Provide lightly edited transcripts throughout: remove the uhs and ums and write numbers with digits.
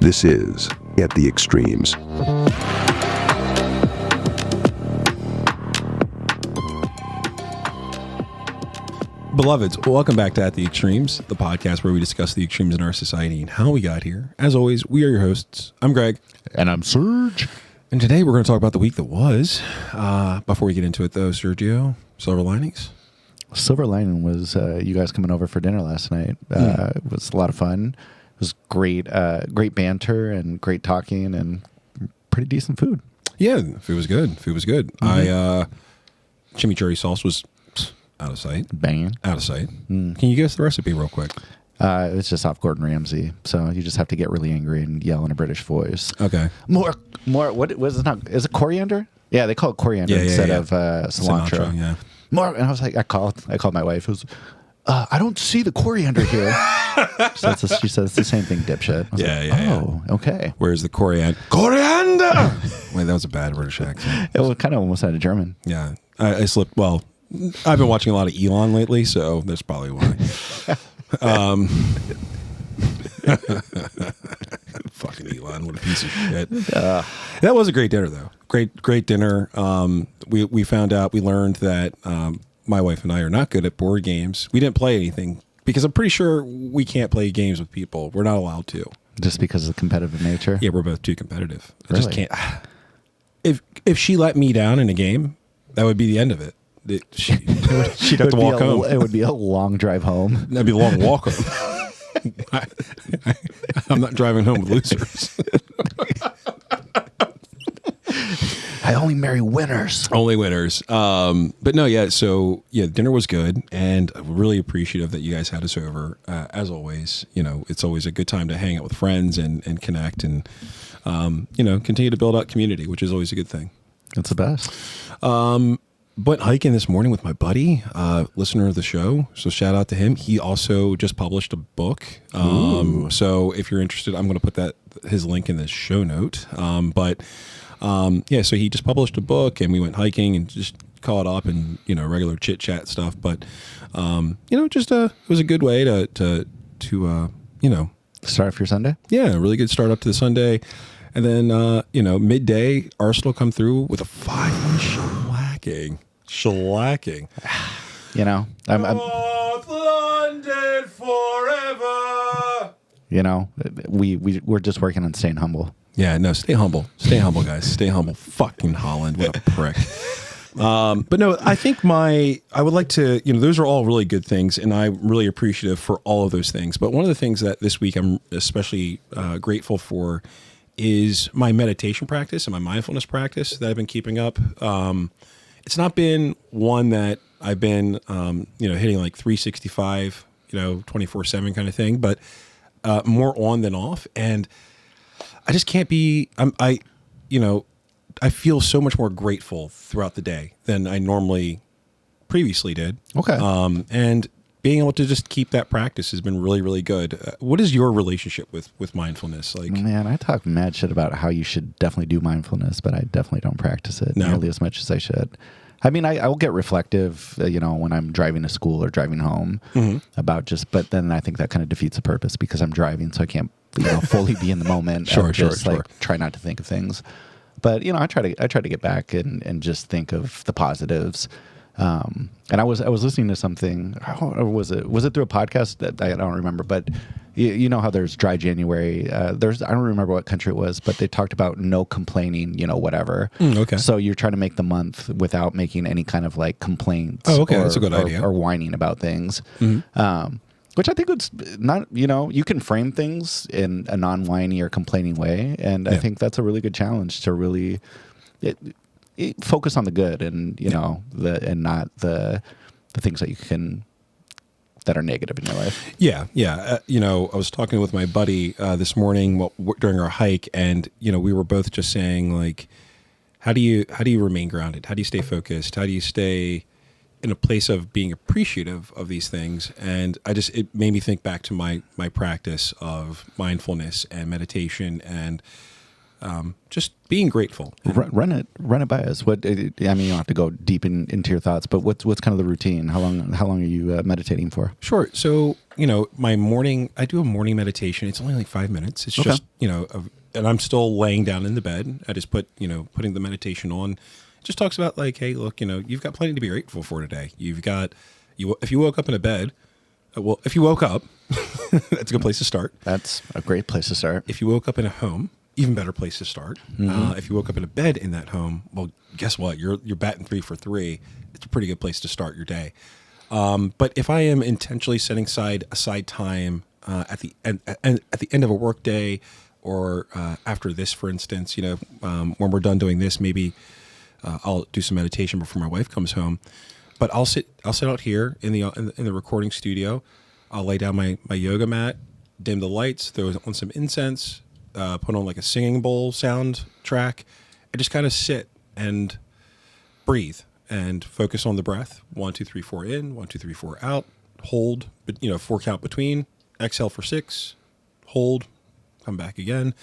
This is At the Extremes. Beloveds, welcome back to At the Extremes, the podcast where we discuss the extremes in our society and how we got here. As always, we are your hosts. I'm Greg. And I'm Serge. And today we're going to talk about the week that was. Before we get into it, though, Sergio, silver linings? Silver lining was you guys coming over for dinner last night. It was a lot of fun. It was great, great banter and great talking and pretty decent food. Yeah, food was good. Food was good. Chimichurri sauce was out of sight. Banging. Out of sight. Can you give us the recipe real quick? It's just off Gordon Ramsay, so you just have to get really angry and yell in a British voice. Okay. More. What was it? Not? Is it coriander? Yeah, they call it coriander instead of cilantro. Yeah. More. And I was like, I called my wife. It was, I don't see the coriander here. She says it's the same thing, dipshit. Oh, okay. Where's the coriander? Coriander! Wait, that was a bad British accent. It was kind of almost out of German. Yeah. I slipped. Well, I've been watching a lot of Elon lately, so that's probably why. Fucking Elon, what a piece of shit. That was a great dinner, though. Great dinner. We found out, we learned that my wife and I are not good at board games. We didn't play anything because I'm pretty sure we can't play games with people. We're not allowed to. Just because of the competitive nature? Yeah, we're both too competitive. Really? I just can't. If she let me down in a game, that would be the end of it. She'd have to walk home. It would be a long drive home. That'd be a long walk home. I'm not driving home with losers. I only marry winners. Only winners. But no, yeah. So yeah, dinner was good, and I'm really appreciative that you guys had us over. As always, it's always a good time to hang out with friends and connect, and continue to build out community, which is always a good thing. It's the best. But hiking this morning with my buddy, listener of the show. So shout out to him. He also just published a book. So if you're interested, I'm going to put his link in the show note. So he just published a book, and we went hiking and just caught up and regular chit chat stuff. But it was a good way to start off your Sunday. Yeah, a really good start up to the Sunday, and then midday Arsenal come through with a 5-1 shellacking. I'm North London forever. We're just working on staying humble. Yeah, no, stay humble. Stay humble, guys. Stay humble. Fucking Holland, what a prick. But no, I think I would like to, those are all really good things, and I'm really appreciative for all of those things. But one of the things that this week I'm especially grateful for is my meditation practice and my mindfulness practice that I've been keeping up. It's not been one that I've been, hitting like 365, 24/7 kind of thing, but more on than off. And I just can't be, I feel so much more grateful throughout the day than I normally previously did. Okay. And being able to just keep that practice has been really, really good. What is your relationship with mindfulness? Man, I talk mad shit about how you should definitely do mindfulness, but I definitely don't practice it nearly as much as I should. I mean, I will get reflective, when I'm driving to school or driving home but then I think that kind of defeats the purpose because I'm driving, so I can't, fully be in the moment. Sure. Try not to think of things. But, I try to get back and just think of the positives. And I was listening to something, or was it through a podcast that I don't remember, but you know how there's dry January, I don't remember what country it was, but they talked about no complaining, whatever. Okay. So you're trying to make the month without making any kind of like complaints. Oh, okay. That's a good idea. Or whining about things. Which I think it's not, you can frame things in a non-whiny or complaining way. And I think that's a really good challenge to really focus on the good and, and not the things that that are negative in your life. Yeah. I was talking with my buddy this morning during our hike, and we were both just saying, like, how do you remain grounded? How do you stay focused? How do you stay in a place of being appreciative of these things? And it made me think back to my practice of mindfulness and meditation, and just being grateful. Run it by us. What I mean, you don't have to go deep into your thoughts, but what's kind of the routine? How long are you meditating for? Sure. So I do a morning meditation. It's only like 5 minutes. It's just and I'm still laying down in the bed. I just putting the meditation on. It just talks about like, hey, look, you've got plenty to be grateful for today. If you woke up in a bed, if you woke up, that's a good place to start. That's a great place to start. If you woke up in a home, even better place to start. Mm-hmm. If you woke up in a bed in that home, well, guess what? You're batting 3 for 3. It's a pretty good place to start your day. But if I am intentionally setting aside time at the end of a work day, or after this, for instance, when we're done doing this, maybe I'll do some meditation before my wife comes home. But I'll sit out here in the recording studio. I'll lay down my yoga mat, dim the lights, throw on some incense, put on like a singing bowl sound track, and just kind of sit and breathe and focus on the breath. 1, 2, 3, 4 in, 1, 2, 3, 4 out. Hold, but 4 count between. Exhale for 6. Hold. Come back again.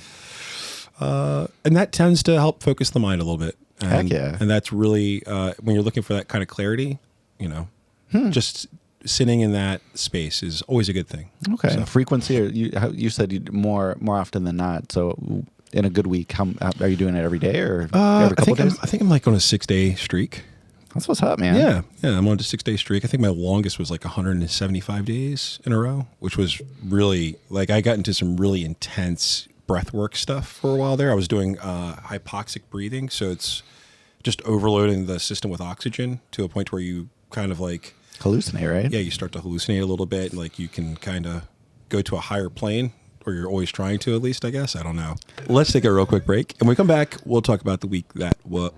And that tends to help focus the mind a little bit. Heck yeah. And that's really, when you're looking for that kind of clarity, just sitting in that space is always a good thing. Okay. So, Frequency, or you said you more often than not. So in a good week, how are you doing it every day or every couple days? I think I'm like on a 6-day streak. That's what's up, man. Yeah. I'm on a 6-day streak. I think my longest was like 175 days in a row, which was really like I got into some really intense breath work stuff for a while there. I was doing hypoxic breathing, so it's just overloading the system with oxygen to a point where you kind of like hallucinate, right? Yeah, you start to hallucinate a little bit, and like you can kind of go to a higher plane, or you're always trying to, at least, I guess. I don't know. Let's take a real quick break, and when we come back, we'll talk about the week that was.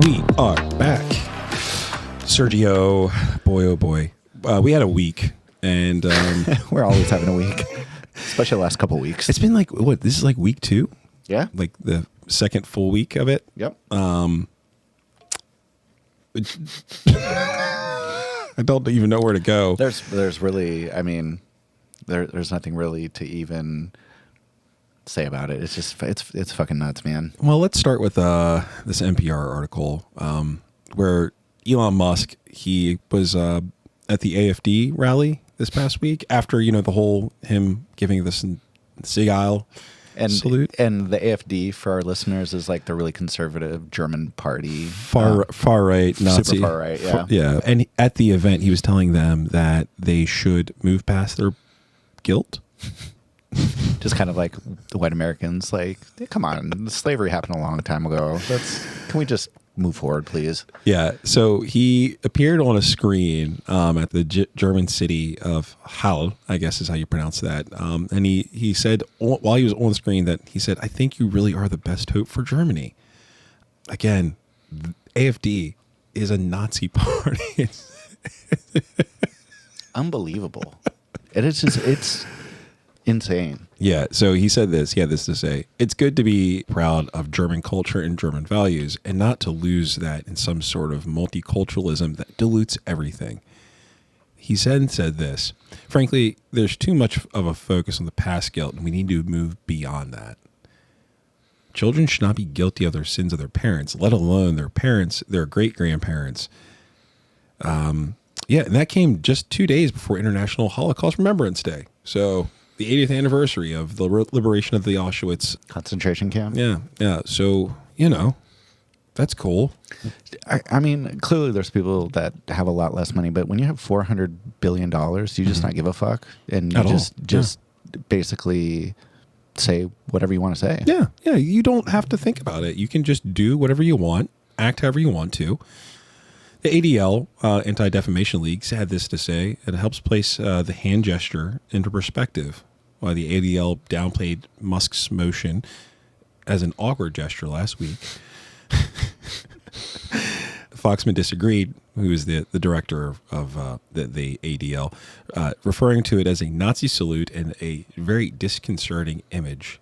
We are back. Sergio, boy, oh boy. We had a week, and we're always having a week, especially the last couple of weeks. It's been like, this is like week 2? Yeah. Like the second full week of it? Yep. I don't even know where to go. There's really, I mean, there's nothing really to even say about it. It's just, it's fucking nuts, man. Well, let's start with this NPR article where Elon Musk, he was at the AFD rally this past week after, the whole him giving this Sieg salute. And the AFD, for our listeners, is like the really conservative German party. Far right Nazi. Super far right, yeah. Yeah. And at the event, he was telling them that they should move past their guilt. Just kind of like the white Americans, like, come on, slavery happened a long time ago. Can we just move forward, please? Yeah. So he appeared on a screen at the German city of Halle, I guess is how you pronounce that. And he said, while he was on the screen, that he said, "I think you really are the best hope for Germany." Again, AFD is a Nazi party. Unbelievable. It's insane. Yeah, so he said this. He had this to say: "It's good to be proud of German culture and German values, and not to lose that in some sort of multiculturalism that dilutes everything." He said this: "Frankly, there's too much of a focus on the past guilt, and we need to move beyond that. Children should not be guilty of their sins of their parents, let alone their parents, their great-grandparents." Yeah, and that came just 2 days before International Holocaust Remembrance Day. So the 80th anniversary of the liberation of the Auschwitz concentration camp. Yeah. So, that's cool. I mean, clearly there's people that have a lot less money, but when you have $400 billion, you just not give a fuck. And you just basically say whatever you want to say. Yeah. You don't have to think about it. You can just do whatever you want, act however you want to. The ADL, Anti-Defamation League, had this to say: "It helps place the hand gesture into perspective." While the ADL downplayed Musk's motion as an awkward gesture last week, Foxman disagreed, who is the director of the ADL, referring to it as a Nazi salute and a very disconcerting image.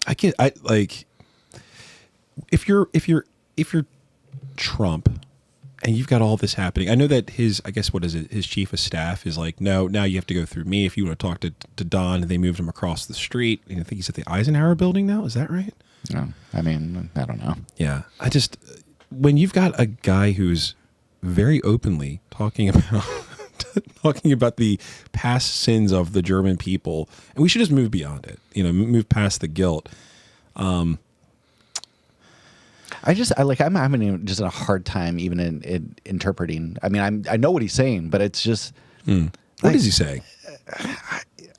If you're Trump, and you've got all this happening. I know that his chief of staff is like, no, now you have to go through me if you want to talk to Don. And they moved him across the street. And I think he's at the Eisenhower building now. Is that right? No, I mean, I don't know. Yeah. When you've got a guy who's very openly talking about the past sins of the German people, and we should just move beyond it, move past the guilt. I'm having just a hard time even in interpreting. I mean, I know what he's saying, but it's just what is he saying?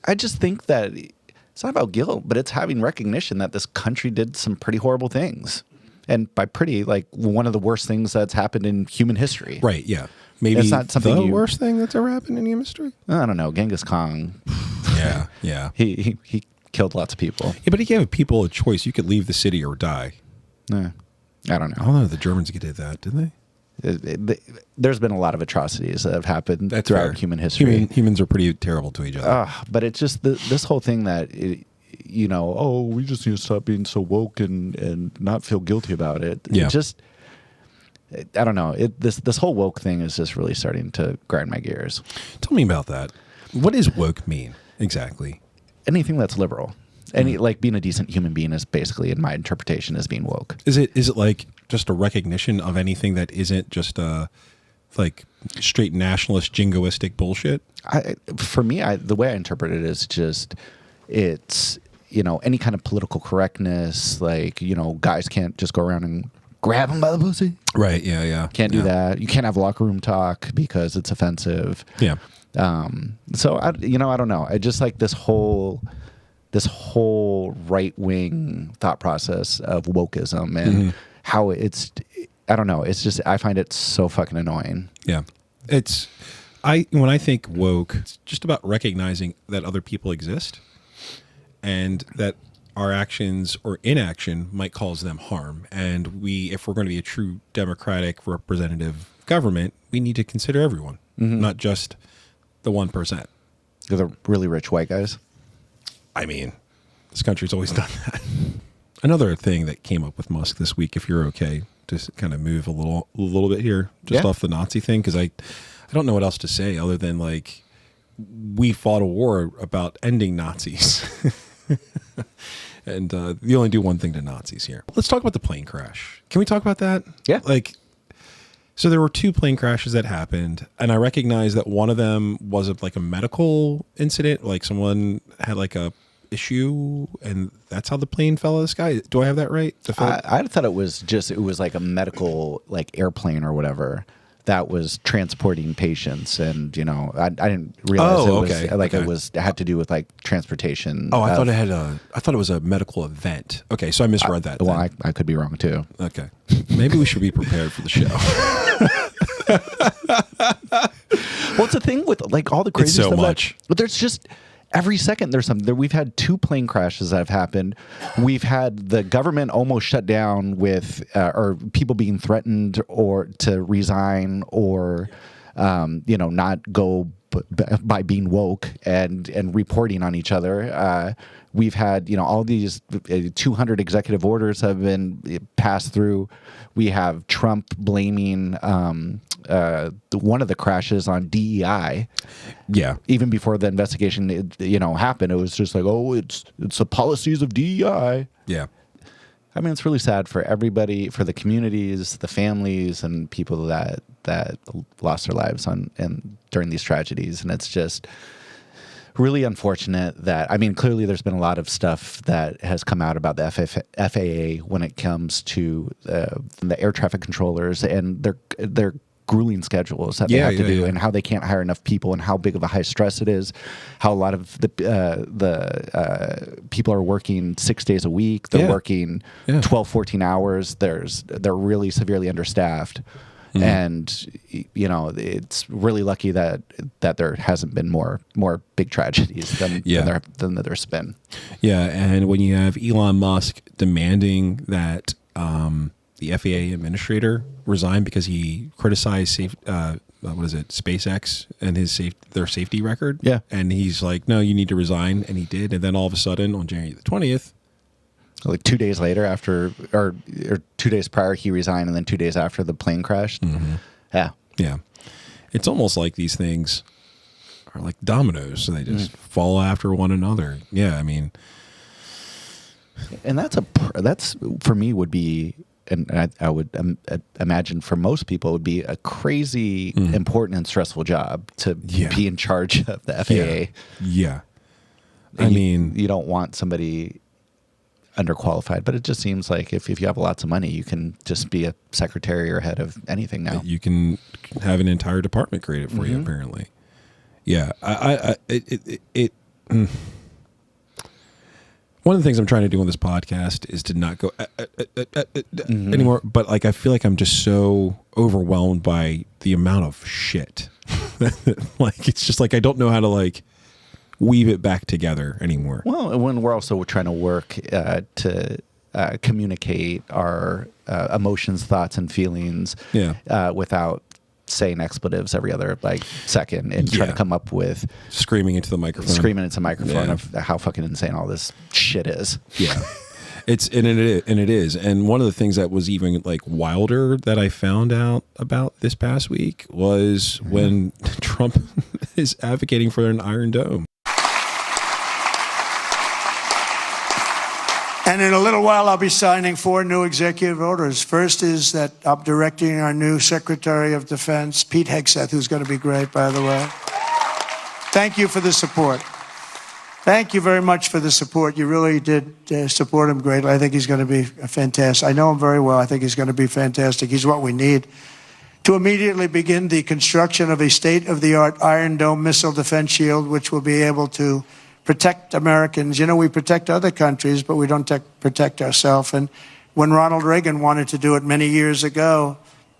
I just think that it's not about guilt, but it's having recognition that this country did some pretty horrible things, and by pretty, like one of the worst things that's happened in human history. Right? Yeah. Maybe it's not something the worst thing that's ever happened in human history. I don't know. Genghis Khan. Yeah. Yeah. He killed lots of people. Yeah, but he gave people a choice. You could leave the city or die. Yeah. I don't know. I don't know if the Germans did that, did they? There's been a lot of atrocities that have happened That's throughout fair. human history. Humans are pretty terrible to each other. But it's just this whole thing that, we just need to stop being so woke and not feel guilty about it. Yeah. It just, I don't know. This whole woke thing is just really starting to grind my gears. Tell me about that. What does woke mean exactly? Anything that's liberal. Like being a decent human being is basically, in my interpretation, is being woke. Is it like just a recognition of anything that isn't just like straight nationalist jingoistic bullshit? For me, the way I interpret it is just it's any kind of political correctness. Like guys can't just go around and grab him by the pussy. Right. Yeah. Yeah. Can't do that. You can't have locker room talk because it's offensive. Yeah. So I don't know. I just like this whole right-wing thought process of wokeism and how I don't know. It's just, I find it so fucking annoying. Yeah. When I think woke, it's just about recognizing that other people exist and that our actions or inaction might cause them harm. And if we're going to be a true democratic representative government, we need to consider everyone, not just the 1%. The really rich white guys. I mean, this country's always done that. Another thing that came up with Musk this week, if you're okay, just kind of move a little bit here, just off the Nazi thing, because I don't know what else to say other than like we fought a war about ending Nazis, and you only do one thing to Nazis here. Let's talk about the plane crash. Can we talk about that? Yeah. So there were 2 plane crashes that happened, and I recognize that one of them was like a medical incident, like someone had like a issue, and that's how the plane fell out of the sky. Do I have that right? I thought it was like a medical like airplane or whatever that was transporting patients, and I didn't realize it had to do with like transportation. Oh, I thought it was a medical event. Okay, so I misread that. Well, I could be wrong too. Okay, maybe we should be prepared for the show. What's the thing with like all the crazy it's so stuff? Much. But there's just every second there's something. We've had 2 plane crashes that have happened. We've had the government almost shut down with, or people being threatened or to resign or, not go by being woke and reporting on each other. We've had, all these 200 executive orders have been passed through. We have Trump blaming one of the crashes on DEI. Yeah. Even before the investigation, happened, it was just like, oh, it's the policies of DEI. Yeah. I mean, it's really sad for everybody, for the communities, the families, and people that lost their lives during these tragedies, and it's just really unfortunate that, I mean, clearly there's been a lot of stuff that has come out about the FAA when it comes to the air traffic controllers and their grueling schedules that they have to do, and how they can't hire enough people, and how big of a high stress it is, how a lot of the people are working 6 days a week. They're working 12, 14 hours. They're really severely understaffed. Mm-hmm. And it's really lucky that there hasn't been more big tragedies than there's been. Yeah, and when you have Elon Musk demanding that the FAA administrator resign because he criticized SpaceX and their safety record. Yeah, and he's like, no, you need to resign, and he did. And then all of a sudden, on January the 20th. Like 2 days later, or 2 days prior, he resigned, and then 2 days after the plane crashed. Mm-hmm. Yeah. Yeah. It's almost like these things are like dominoes, so they just fall after one another. Yeah, I mean, and that's for me would be, and I would imagine for most people would be a crazy important and stressful job to be in charge of the FAA. Yeah. I mean, you don't want somebody underqualified, but it just seems like if you have lots of money, you can just be a secretary or head of anything now. You can have an entire department created for you, apparently. Yeah. One of the things I'm trying to do on this podcast is to not go anymore, but like I feel like I'm just so overwhelmed by the amount of shit. Like it's just like I don't know how to like weave it back together anymore. Well, when we're also trying to work to communicate our emotions, thoughts, and feelings without saying expletives every other like second and trying to come up with screaming into the microphone of how fucking insane all this shit is. Yeah. It is. And one of the things that was even like wilder that I found out about this past week was when Trump is advocating for an Iron Dome. And in a little while, I'll be signing 4 new executive orders. First is that I'm directing our new Secretary of Defense, Pete Hegseth, who's going to be great, by the way. Thank you for the support. Thank you very much for the support. You really did support him greatly. I think he's going to be fantastic. I know him very well. I think he's going to be fantastic. He's what we need to immediately begin the construction of a state-of-the-art Iron Dome missile defense shield, which will be able to protect Americans. You know, we protect other countries, but we don't protect ourselves. And when Ronald Reagan wanted to do it many years ago,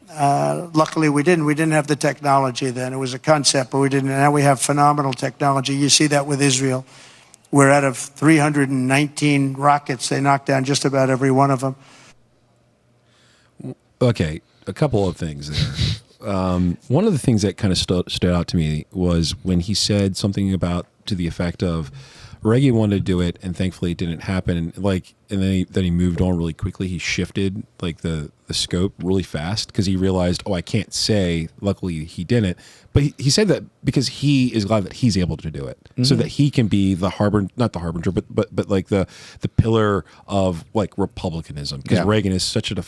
luckily we didn't. We didn't have the technology then. It was a concept, but we didn't. And now we have phenomenal technology. You see that with Israel, where out of 319 rockets, they knocked down just about every one of them. Okay, a couple of things there. One of the things that kind of stood out to me was when he said something about to the effect of Reagan wanted to do it, and thankfully it didn't happen. And then he moved on really quickly. He shifted like the scope really fast because he realized, I can't say. Luckily, he didn't. But he said that because he is glad that he's able to do it, so that he can be the not the harbinger, but like the pillar of like republicanism. Because Reagan is such a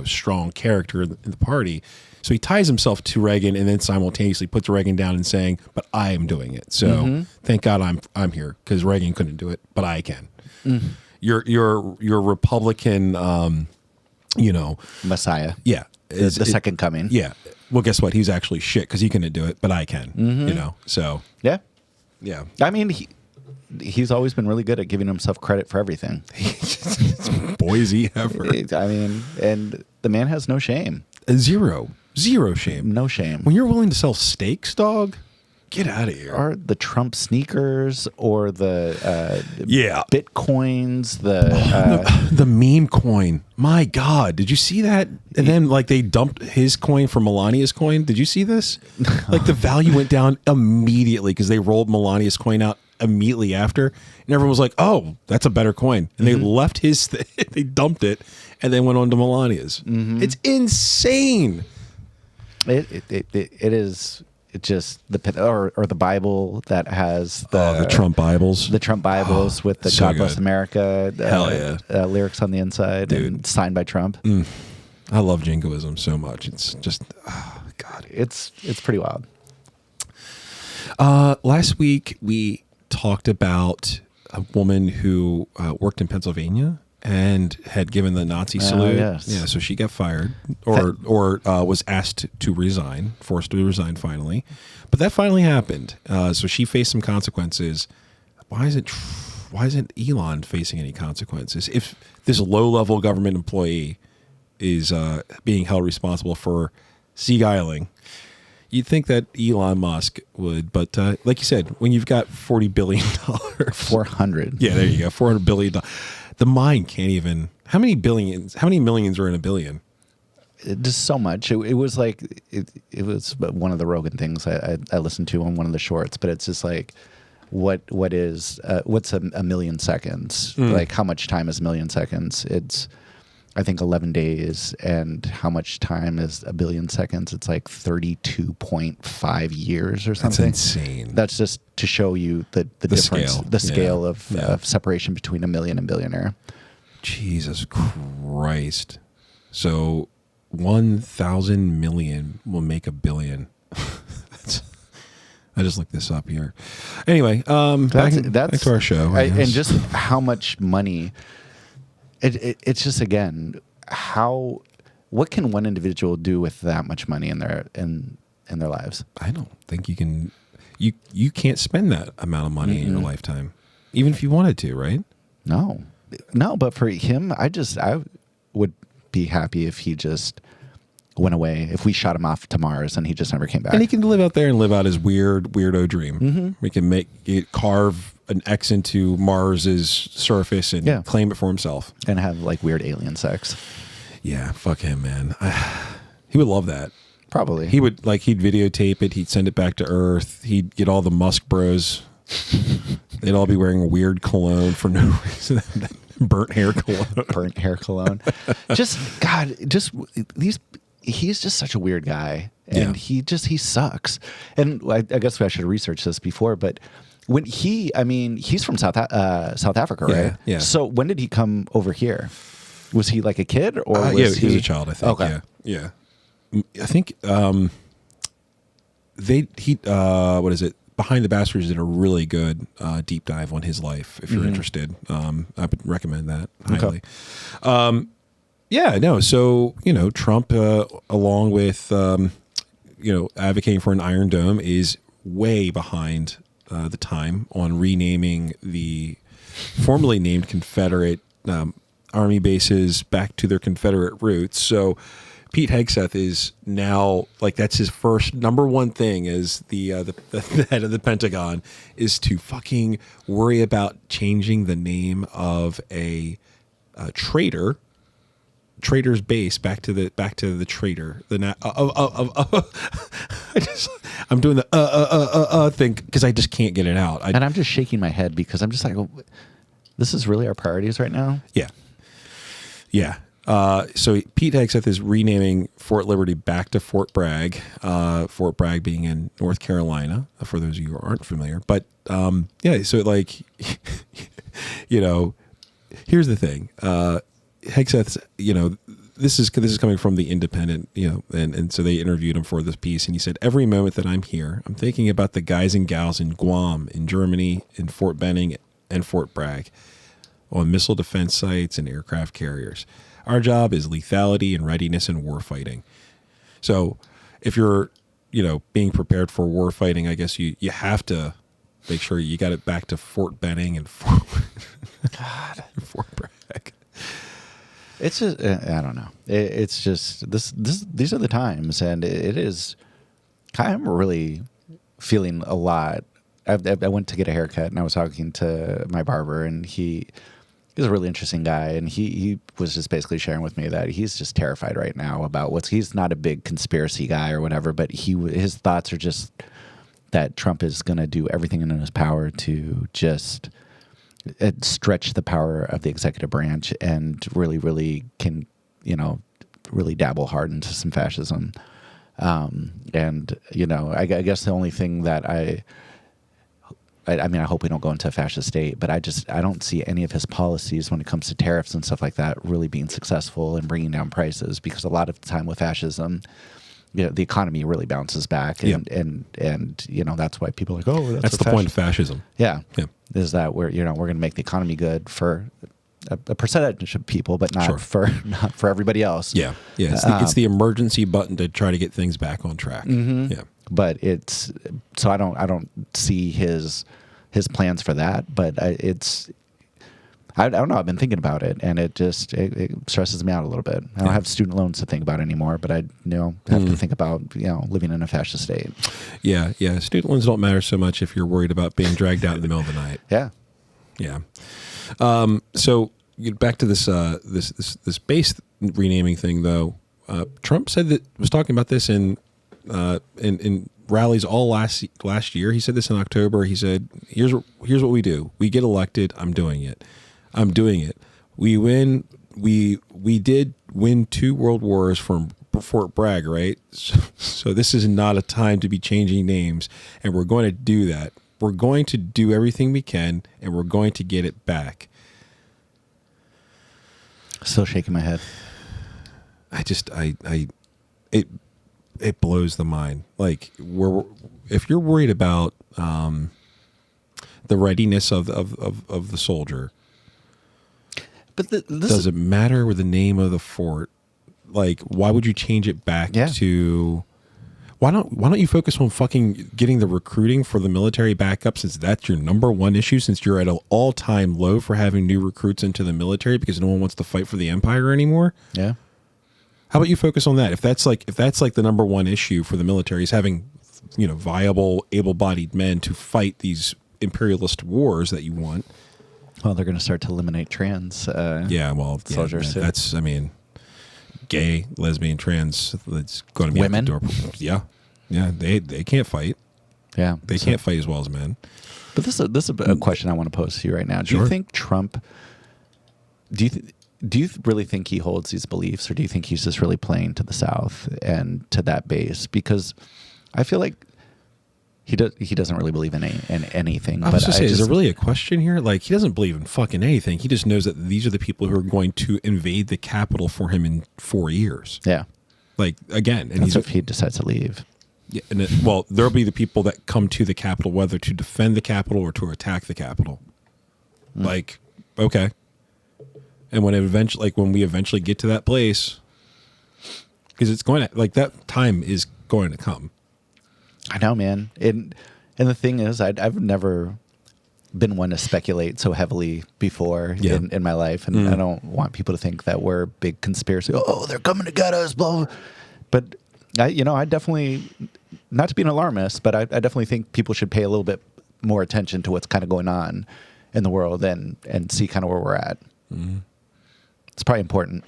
strong character in the party. So he ties himself to Reagan and then simultaneously puts Reagan down and saying, "But I am doing it." So thank God I'm here because Reagan couldn't do it, but I can. Your Republican, Messiah. Yeah, the second coming. Yeah. Well, guess what? He's actually shit because he couldn't do it, but I can. So yeah. I mean, he's always been really good at giving himself credit for everything. Boise ever. I mean, and the man has no shame. Zero shame. No shame. When you're willing to sell steaks, dog, get out of here. Or the Trump sneakers, or the Bitcoins, the meme coin. My God, did you see that? And then they dumped his coin for Melania's coin. Did you see this? Like the value went down immediately because they rolled Melania's coin out immediately after, and everyone was like, "Oh, that's a better coin." And they left his, they dumped it, and then went on to Melania's. It's insane. It is. It just or the Bible that has the Trump Bibles, with the so God Bless good. America Hell yeah. Lyrics on the inside, and signed by Trump. I love jingoism so much. It's just God, it's pretty wild. Last week we talked about a woman who worked in Pennsylvania and had given the Nazi salute. Yes. Yeah, so she got fired or was asked to resign, forced to resign finally. But that finally happened. So she faced some consequences. Why isn't Elon facing any consequences? If this low-level government employee is being held responsible for seagiling, you'd think that Elon Musk would, but like you said, when you've got $40 billion, 400, yeah, there you go, $400 billion. The mind can't even. How many millions are in a billion? Just so much. It was like it was one of the Rogan things I listened to on one of the shorts, but it's just like what's a million seconds? Like how much time is a million seconds? I think 11 days, and how much time is a billion seconds? It's like 32.5 years or something. That's insane. That's just to show you the difference, scale. the scale Yeah. of separation between a million and billionaire. Jesus Christ. So 1,000 million will make a billion. I just looked this up here. Anyway, back to our show. And just how much money. It's just, again, what can one individual do with that much money in their lives? I don't think you can. You can't spend that amount of money in your lifetime, even if you wanted to, right? No. But for him, I would be happy if he just went away. If we shot him off to Mars and he just never came back. And he can live out there and live out his weirdo dream. We can carve an X into Mars's surface and claim it for himself. And have like weird alien sex. Yeah, fuck him, man. He would love that. Probably. He would, he'd videotape it. He'd send it back to Earth. He'd get all the Musk bros. They'd all be wearing weird cologne for no reason. Burnt hair cologne. He's just such a weird guy. And he sucks. And I guess I should have researched this before, but when he's from South Africa, right? Yeah. So when did he come over here? Was he like a kid, or was he was a child? I think. Okay. Yeah. I think what is it? Behind the Bastards did a really good deep dive on his life. If you're interested, I would recommend that highly. Okay. So Trump, along with advocating for an Iron Dome, is way behind the time on renaming the formerly named Confederate Army bases back to their Confederate roots. So Pete Hegseth is now, that's his first number one thing as the head of the Pentagon, is to fucking worry about changing the name of a trader's base back to the trader. I'm doing the thing because I just can't get it out. And I'm just shaking my head because I'm just like, this is really our priorities right now? Yeah. So Pete Hegseth is renaming Fort Liberty back to Fort Bragg. Fort Bragg being in North Carolina, for those of you who aren't familiar. But so here's the thing. Hegseth's, this is coming from the Independent, and so they interviewed him for this piece, and he said, every moment that I'm here, I'm thinking about the guys and gals in Guam, in Germany, in Fort Benning, and Fort Bragg, on missile defense sites and aircraft carriers. Our job is lethality and readiness in war fighting. So if you're, being prepared for war fighting, I guess you have to make sure you got it back to Fort Benning and Fort Bragg. It's just, I don't know. It's just, these are the times, and it is, I'm really feeling a lot. I went to get a haircut, and I was talking to my barber, and he's a really interesting guy, and he was just basically sharing with me that he's just terrified right now about he's not a big conspiracy guy or whatever, but his thoughts are just that Trump is going to do everything in his power to just stretch the power of the executive branch and really, really can, really dabble hard into some fascism. And, I guess the only thing that I hope we don't go into a fascist state, but I don't see any of his policies when it comes to tariffs and stuff like that really being successful in bringing down prices, because a lot of the time with fascism, the economy really bounces back, and that's why people are like, oh, that's the point of fascism. Yeah. Is that we're going to make the economy good for a percentage of people, but not for everybody else. Yeah. It's the emergency button to try to get things back on track. Yeah. But so I don't see his plans for that, but I don't know. I've been thinking about it, and it stresses me out a little bit. I don't have student loans to think about anymore, but I have to think about living in a fascist state. Yeah. Student loans don't matter so much if you're worried about being dragged out in the middle of the night. Yeah. So back to this base renaming thing, though. Trump was talking about this in rallies all last year. He said this in October. He said, here's what we do. We get elected. I'm doing it. We win. We we did win 2 world wars from Fort Bragg, right? So this is not a time to be changing names, and we're going to do that. We're going to do everything we can, and we're going to get it back. Still shaking my head. It blows the mind. Like, if you're worried about the readiness of the soldier, but does it matter with the name of the fort? Like, why would you change it back to? Why don't you focus on fucking getting the recruiting for the military back up, since that's your number one issue, since you're at an all-time low for having new recruits into the military because no one wants to fight for the empire anymore? Yeah. How about you focus on that? If that's like the number one issue for the military is having, viable, able-bodied men to fight these imperialist wars that you want. Well, they're going to start to eliminate trans soldiers. That's, gay, lesbian, trans. It's going to be women. Out the door. Yeah, they can't fight. Yeah, they can't fight as well as men. But this is a question I want to pose to you right now. Do you think Trump? Do you really think he holds these beliefs, or do you think he's just really playing to the South and to that base? Because I feel like he doesn't really believe in anything. I was going to say, is there really a question here? Like, he doesn't believe in fucking anything. He just knows that these are the people who are going to invade the Capitol for him in 4 years. Yeah. Like, again. And that's if he decides to leave. Yeah, and there'll be the people that come to the Capitol, whether to defend the Capitol or to attack the Capitol. Like, okay. And when we eventually get to that place, because it's going to, like, that time is going to come. I know, man. And the thing is, I've never been one to speculate so heavily before in my life, and I don't want people to think that we're big conspiracy. Oh, they're coming to get us, blah, blah. But I definitely, not to be an alarmist, but I definitely think people should pay a little bit more attention to what's kind of going on in the world and see kind of where we're at. Mm-hmm. It's probably important.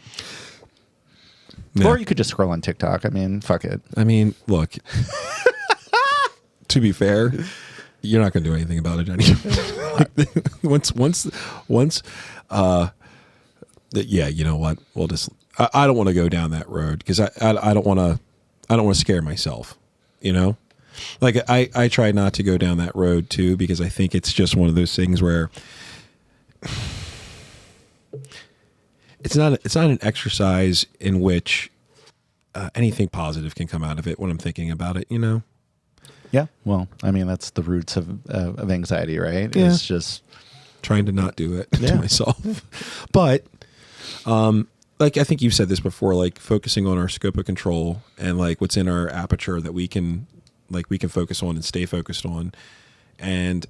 Yeah. Or you could just scroll on TikTok. Fuck it. Look. To be fair, you're not going to do anything about it, Johnny. You know what? We'll just. I don't want to go down that road because I don't want to. I don't want to scare myself. Like I try not to go down that road too, because I think it's just one of those things where it's not an exercise in which anything positive can come out of it when I'm thinking about it. Yeah, well, that's the roots of anxiety, right? Yeah. It's just trying to not do it to myself. But, like I think you've said this before, like focusing on our scope of control and like what's in our aperture that we can focus on and stay focused on. And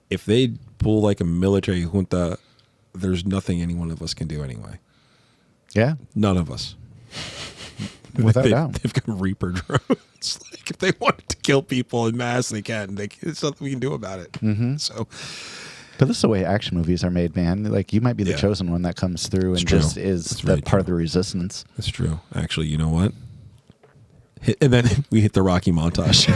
if they pull like a military junta, there's nothing any one of us can do anyway. Yeah, none of us. Without doubt. They've got Reaper drones. Like, if they wanted to kill people in mass, they can. There's nothing we can do about it. Mm-hmm. So, but this is the way action movies are made, man. Like, you might be the chosen one that comes through and just is the part of the resistance. That's true. Actually, you know what? And then we hit the Rocky montage.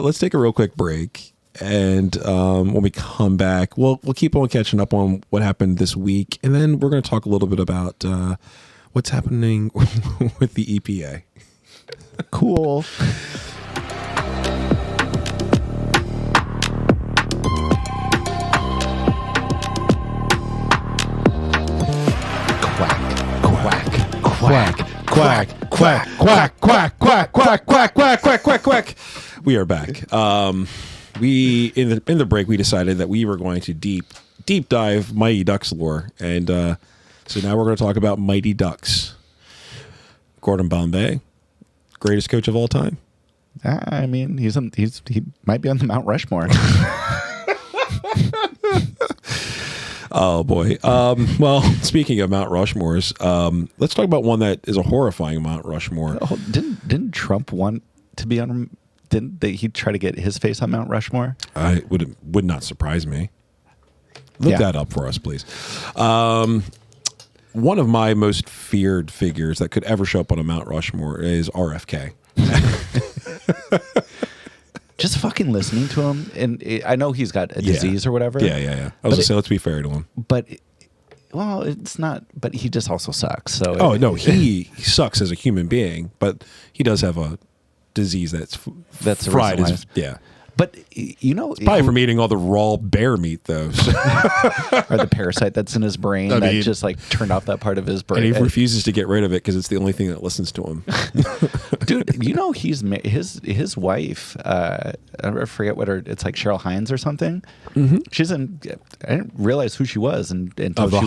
Let's take a real quick break. And when we come back, we'll keep on catching up on what happened this week, and then we're going to talk a little bit about what's happening with the EPA. Cool. Quack, quack, quack, quack, quack, quack, quack, quack, quack, quack, quack, quack. We are back. We in the break we decided that we were going to deep dive Mighty Ducks lore, and so now we're going to talk about Mighty Ducks. Gordon Bombay, greatest coach of all time. He might be on the Mount Rushmore. Oh boy. Well, speaking of Mount Rushmores, let's talk about one that is a horrifying Mount Rushmore. Oh, didn't Trump want to be on? Didn't he try to get his face on Mount Rushmore? I would not surprise me. Look that up for us, please. One of my most feared figures that could ever show up on a Mount Rushmore is RFK. just fucking listening to him, and I know he's got a disease or whatever. Yeah. I was gonna say, let's be fair to him. But well, it's not. But he just also sucks. So No, he sucks as a human being, but he does have a disease that's the fried reason his, why. yeah. But you know, Probably from eating all the raw bear meat, though. or the parasite that's in his brain that just like turned off that part of his brain, and he refuses to get rid of it because it's the only thing that listens to him. Dude, you know his wife. I forget what it's like, Cheryl Hines or something. Mm-hmm. She's in. I didn't realize who she was until Of the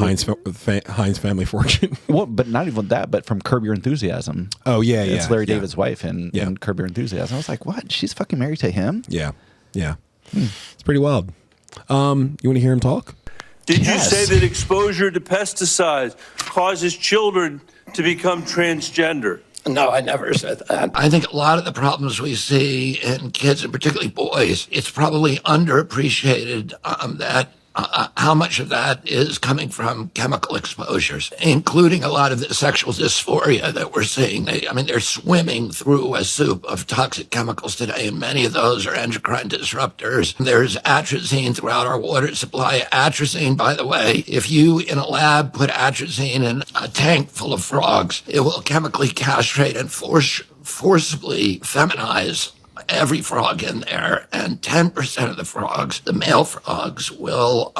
Heinz family fortune. Well, but not even that. But from Curb Your Enthusiasm. Oh yeah, it's Larry David's wife in Curb Your Enthusiasm. I was like, what? She's fucking married to him? Yeah. It's pretty wild. You want to hear him talk? Did you say that exposure to pesticides causes children to become transgender? No, I never said that. I think a lot of the problems we see in kids, and particularly boys, it's probably underappreciated that how much of that is coming from chemical exposures, including a lot of the sexual dysphoria that we're seeing. They're swimming through a soup of toxic chemicals today, and many of those are endocrine disruptors. There's atrazine throughout our water supply. Atrazine, by the way, if you in a lab put atrazine in a tank full of frogs, it will chemically castrate and forcibly feminize every frog in there, and 10% of the frogs, the male frogs, will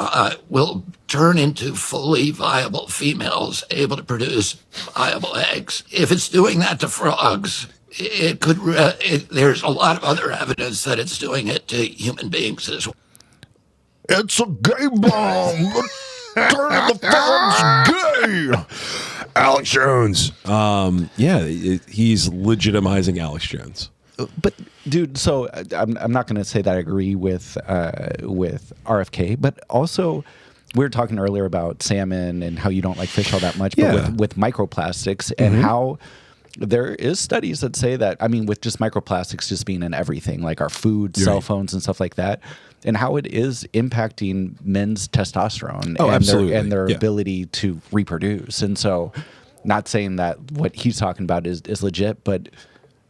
turn into fully viable females able to produce viable eggs. If it's doing that to frogs, it could. There's a lot of other evidence that it's doing it to human beings as well. It's a gay bomb. Turn the frogs gay. Alex Jones. He's legitimizing Alex Jones. But dude, so I'm not going to say that I agree with RFK, but also we were talking earlier about salmon and how you don't like fish all that much, but with microplastics and how there is studies that say that, with just microplastics just being in everything, like our food, cell phones and stuff like that, and how it is impacting men's testosterone and their ability to reproduce. And so not saying that what he's talking about is legit, but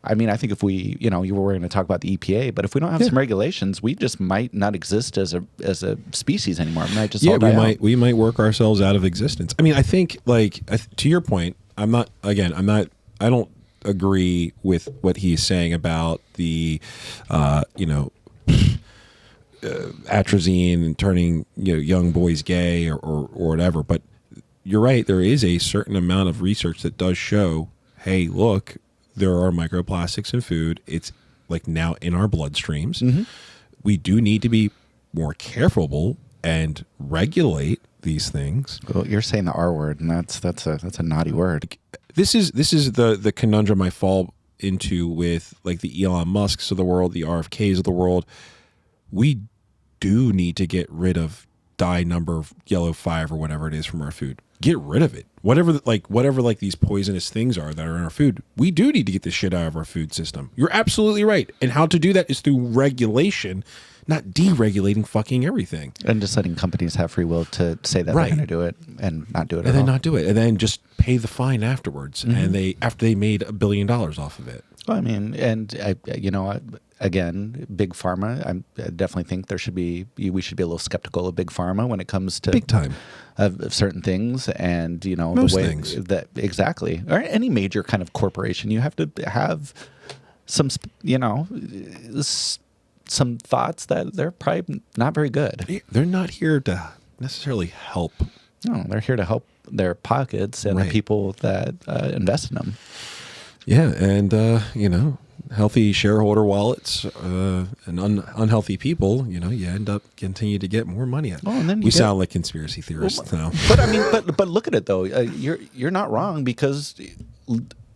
I think if we, you were going to talk about the EPA, but if we don't have some regulations, we just might not exist as a species anymore. We might just all die out. We might work ourselves out of existence. I think, like, to your point, I don't agree with what he's saying about the, atrazine and turning young boys gay or whatever. But you're right. There is a certain amount of research that does show, hey, look, there are microplastics in food. It's like now in our bloodstreams. Mm-hmm. We do need to be more careful and regulate these things. Well, you're saying the R word, and that's a naughty word. This is the conundrum I fall into with like the Elon Musks of the world, the RFKs of the world. We do need to get rid of dye number yellow 5 or whatever it is from our food. Get rid of it. Whatever these poisonous things are that are in our food, we do need to get this shit out of our food system. You're absolutely right. And how to do that is through regulation, not deregulating fucking everything. And just letting companies have free will to say that they're going to do it and not do it at all. And then not do it. And then just pay the fine afterwards. Mm-hmm. And after they made $1 billion off of it. Well, again, big pharma. I definitely think we should be a little skeptical of big pharma when it comes to big time of certain things, and most the way things that exactly, or any major kind of corporation, you have to have some some thoughts that they're probably not very good. They're not here to necessarily help. No, they're here to help their pockets and the people that invest in them. Yeah, and healthy shareholder wallets and unhealthy people, you end up continue to get more money out. Oh, and then we sound like conspiracy theorists now. But look at it though. You're not wrong, because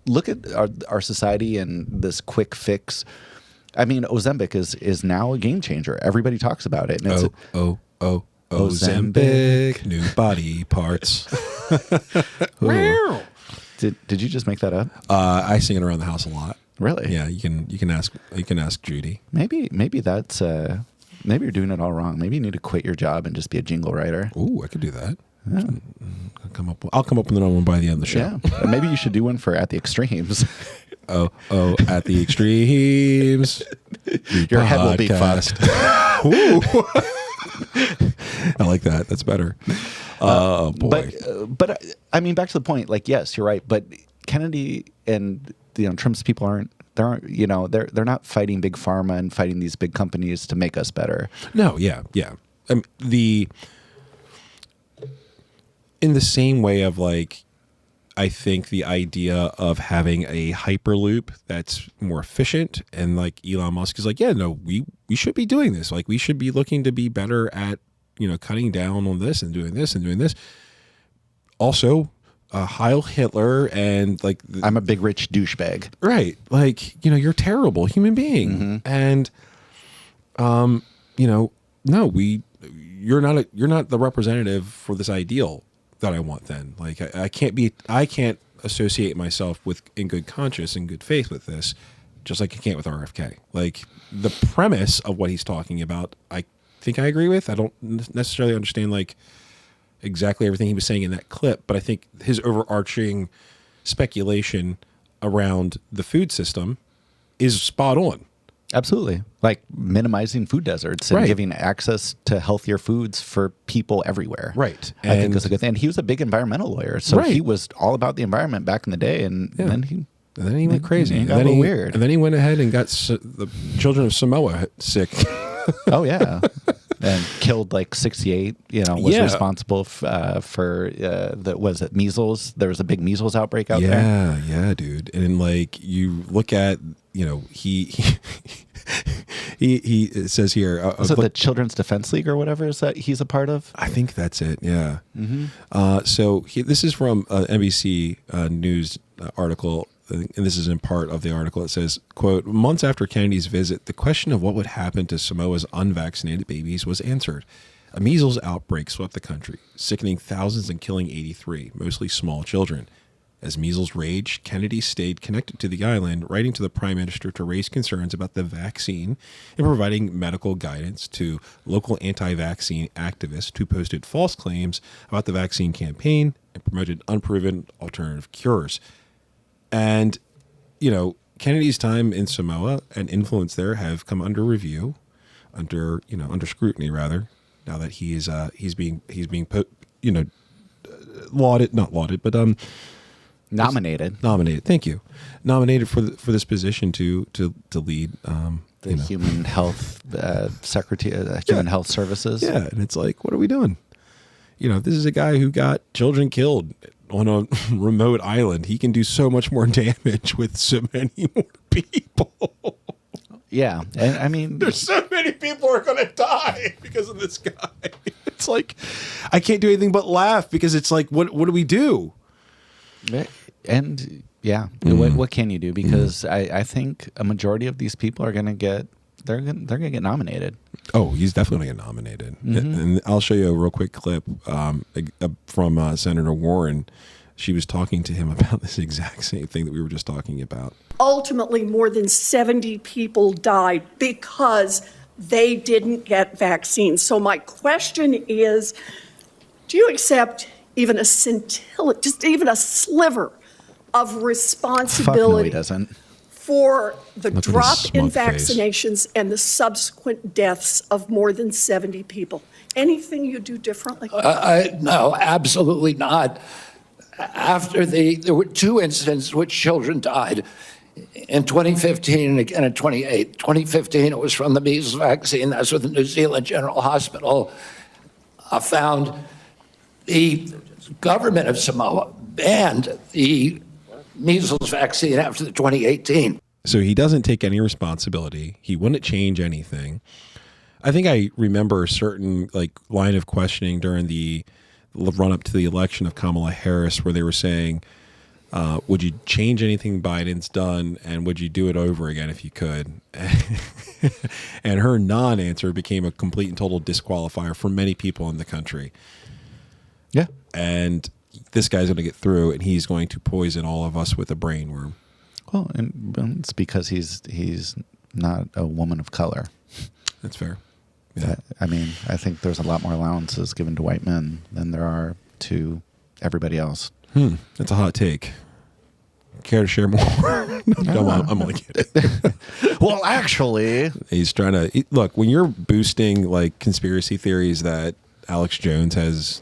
look at our society and this quick fix. Ozempic is now a game changer. Everybody talks about it. And Ozempic, new body parts. Did you just make that up? I sing it around the house a lot. Really? Yeah, you can ask Judy. Maybe that's maybe you're doing it all wrong. Maybe you need to quit your job and just be a jingle writer. Ooh, I could do that. Yeah. I'll come up with another one by the end of the show. Yeah. Maybe you should do one for At the Extremes. at the extremes. Your head will be fucked. Ooh. I like that. That's better. Oh boy. But I mean, back to the point. Like, yes, you're right. But Kennedy and Trump's people aren't they're not fighting big pharma and fighting these big companies to make us better. No, yeah. In the same way of like, I think the idea of having a hyperloop that's more efficient, and like Elon Musk is like, yeah, no, we should be doing this. Like, we should be looking to be better at, cutting down on this and doing this and doing this. Also, Heil Hitler and like, I'm a big rich douchebag. Right. Like, you're a terrible human being. And, no, you're not the representative for this ideal that I want then. Like, I can't associate myself with, in good conscience and good faith with this, just like I can't with RFK. Like, the premise of what he's talking about, I think I agree with. I don't necessarily understand like exactly everything he was saying in that clip, but I think his overarching speculation around the food system is spot on. Absolutely. Like minimizing food deserts and giving access to healthier foods for people everywhere. Right. I think that's a good thing. And he was a big environmental lawyer. So he was all about the environment back in the day. And then he went crazy. And got weird. And then he went ahead and got the children of Samoa sick. Oh, yeah. And killed like 68, was responsible for was it measles? There was a big measles outbreak out there. Yeah, dude. And like, you look at, he it says here. Is it the Children's Defense League or whatever is that he's a part of? I think that's it. Yeah. So this is from an NBC News article. And this is in part of the article. It says, quote, months after Kennedy's visit, the question of what would happen to Samoa's unvaccinated babies was answered. A measles outbreak swept the country, sickening thousands and killing 83, mostly small children. As measles raged, Kennedy stayed connected to the island, writing to the prime minister to raise concerns about the vaccine and providing medical guidance to local anti-vaccine activists who posted false claims about the vaccine campaign and promoted unproven alternative cures. And, Kennedy's time in Samoa and influence there have come under review, under scrutiny rather, now that he's being lauded, not lauded, but nominated. Thank you. Nominated for this position to lead the Human Health Secretary, Human Health Services. Yeah, and it's like, what are we doing? This is a guy who got children killed on a remote island. He can do so much more damage with so many more people. Yeah, and I mean, there's so many people who are going to die because of this guy. It's like, I can't do anything but laugh because it's like, what do we do? And what can you do? Because I think a majority of these people are going to get get nominated. Oh, he's definitely going to get nominated. And I'll show you a real quick clip from Senator Warren. She was talking to him about this exact same thing that we were just talking about. Ultimately, more than 70 people died because they didn't get vaccines. So my question is, do you accept even a scintilla, just even a sliver of responsibility? Fuck no, he doesn't. For the drop in face. vaccinations and the subsequent deaths of more than 70 people. Anything you do differently? No, absolutely not. After there were two incidents in which children died in 2015 and again in 2008. 2015, it was from the measles vaccine. That's what the New Zealand General Hospital found. The government of Samoa banned the measles vaccine after the 2018. So he doesn't take any responsibility. He wouldn't change anything. I think I remember a certain line of questioning during the run up to the election of Kamala Harris where they were saying, would you change anything Biden's done and would you do it over again if you could? And her non-answer became a complete and total disqualifier for many people in the country. Yeah. And this guy's going to get through and he's going to poison all of us with a brain worm. Well, and it's because he's not a woman of color. That's fair. Yeah. I mean, I think there's a lot more allowances given to white men than there are to everybody else. That's a hot take. Care to share more? No, I'm only kidding. Well, actually, He's trying to look, when you're boosting like conspiracy theories that Alex Jones has,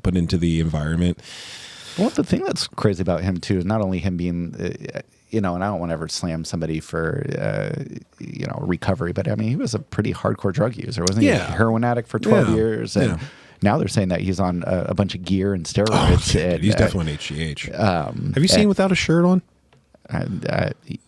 put into the environment. well, the thing that's crazy about him too is not only him being, and I don't want to ever slam somebody for, recovery, but I mean, he was a pretty hardcore drug user, wasn't he? Yeah. A heroin addict for 12 Yeah. years. And now they're saying that he's on a bunch of gear and steroids. Oh, shit, and, he's definitely on HGH. Have you seen Without a Shirt on?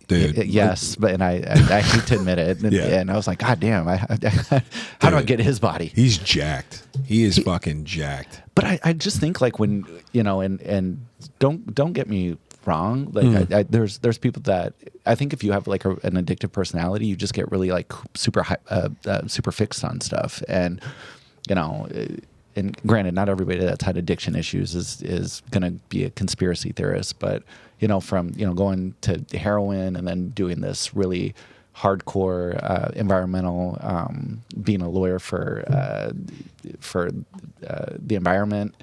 Dude, yes, but I hate to admit it, and I was like, God damn, how do I get his body? He's jacked. He is fucking jacked. But I just think like when and don't get me wrong, like there's people that I think if you have like an addictive personality, you just get really like super fixed on stuff, and and granted, not everybody that's had addiction issues is going to be a conspiracy theorist, but from going to heroin and then doing this really hardcore environmental, being a lawyer for the environment,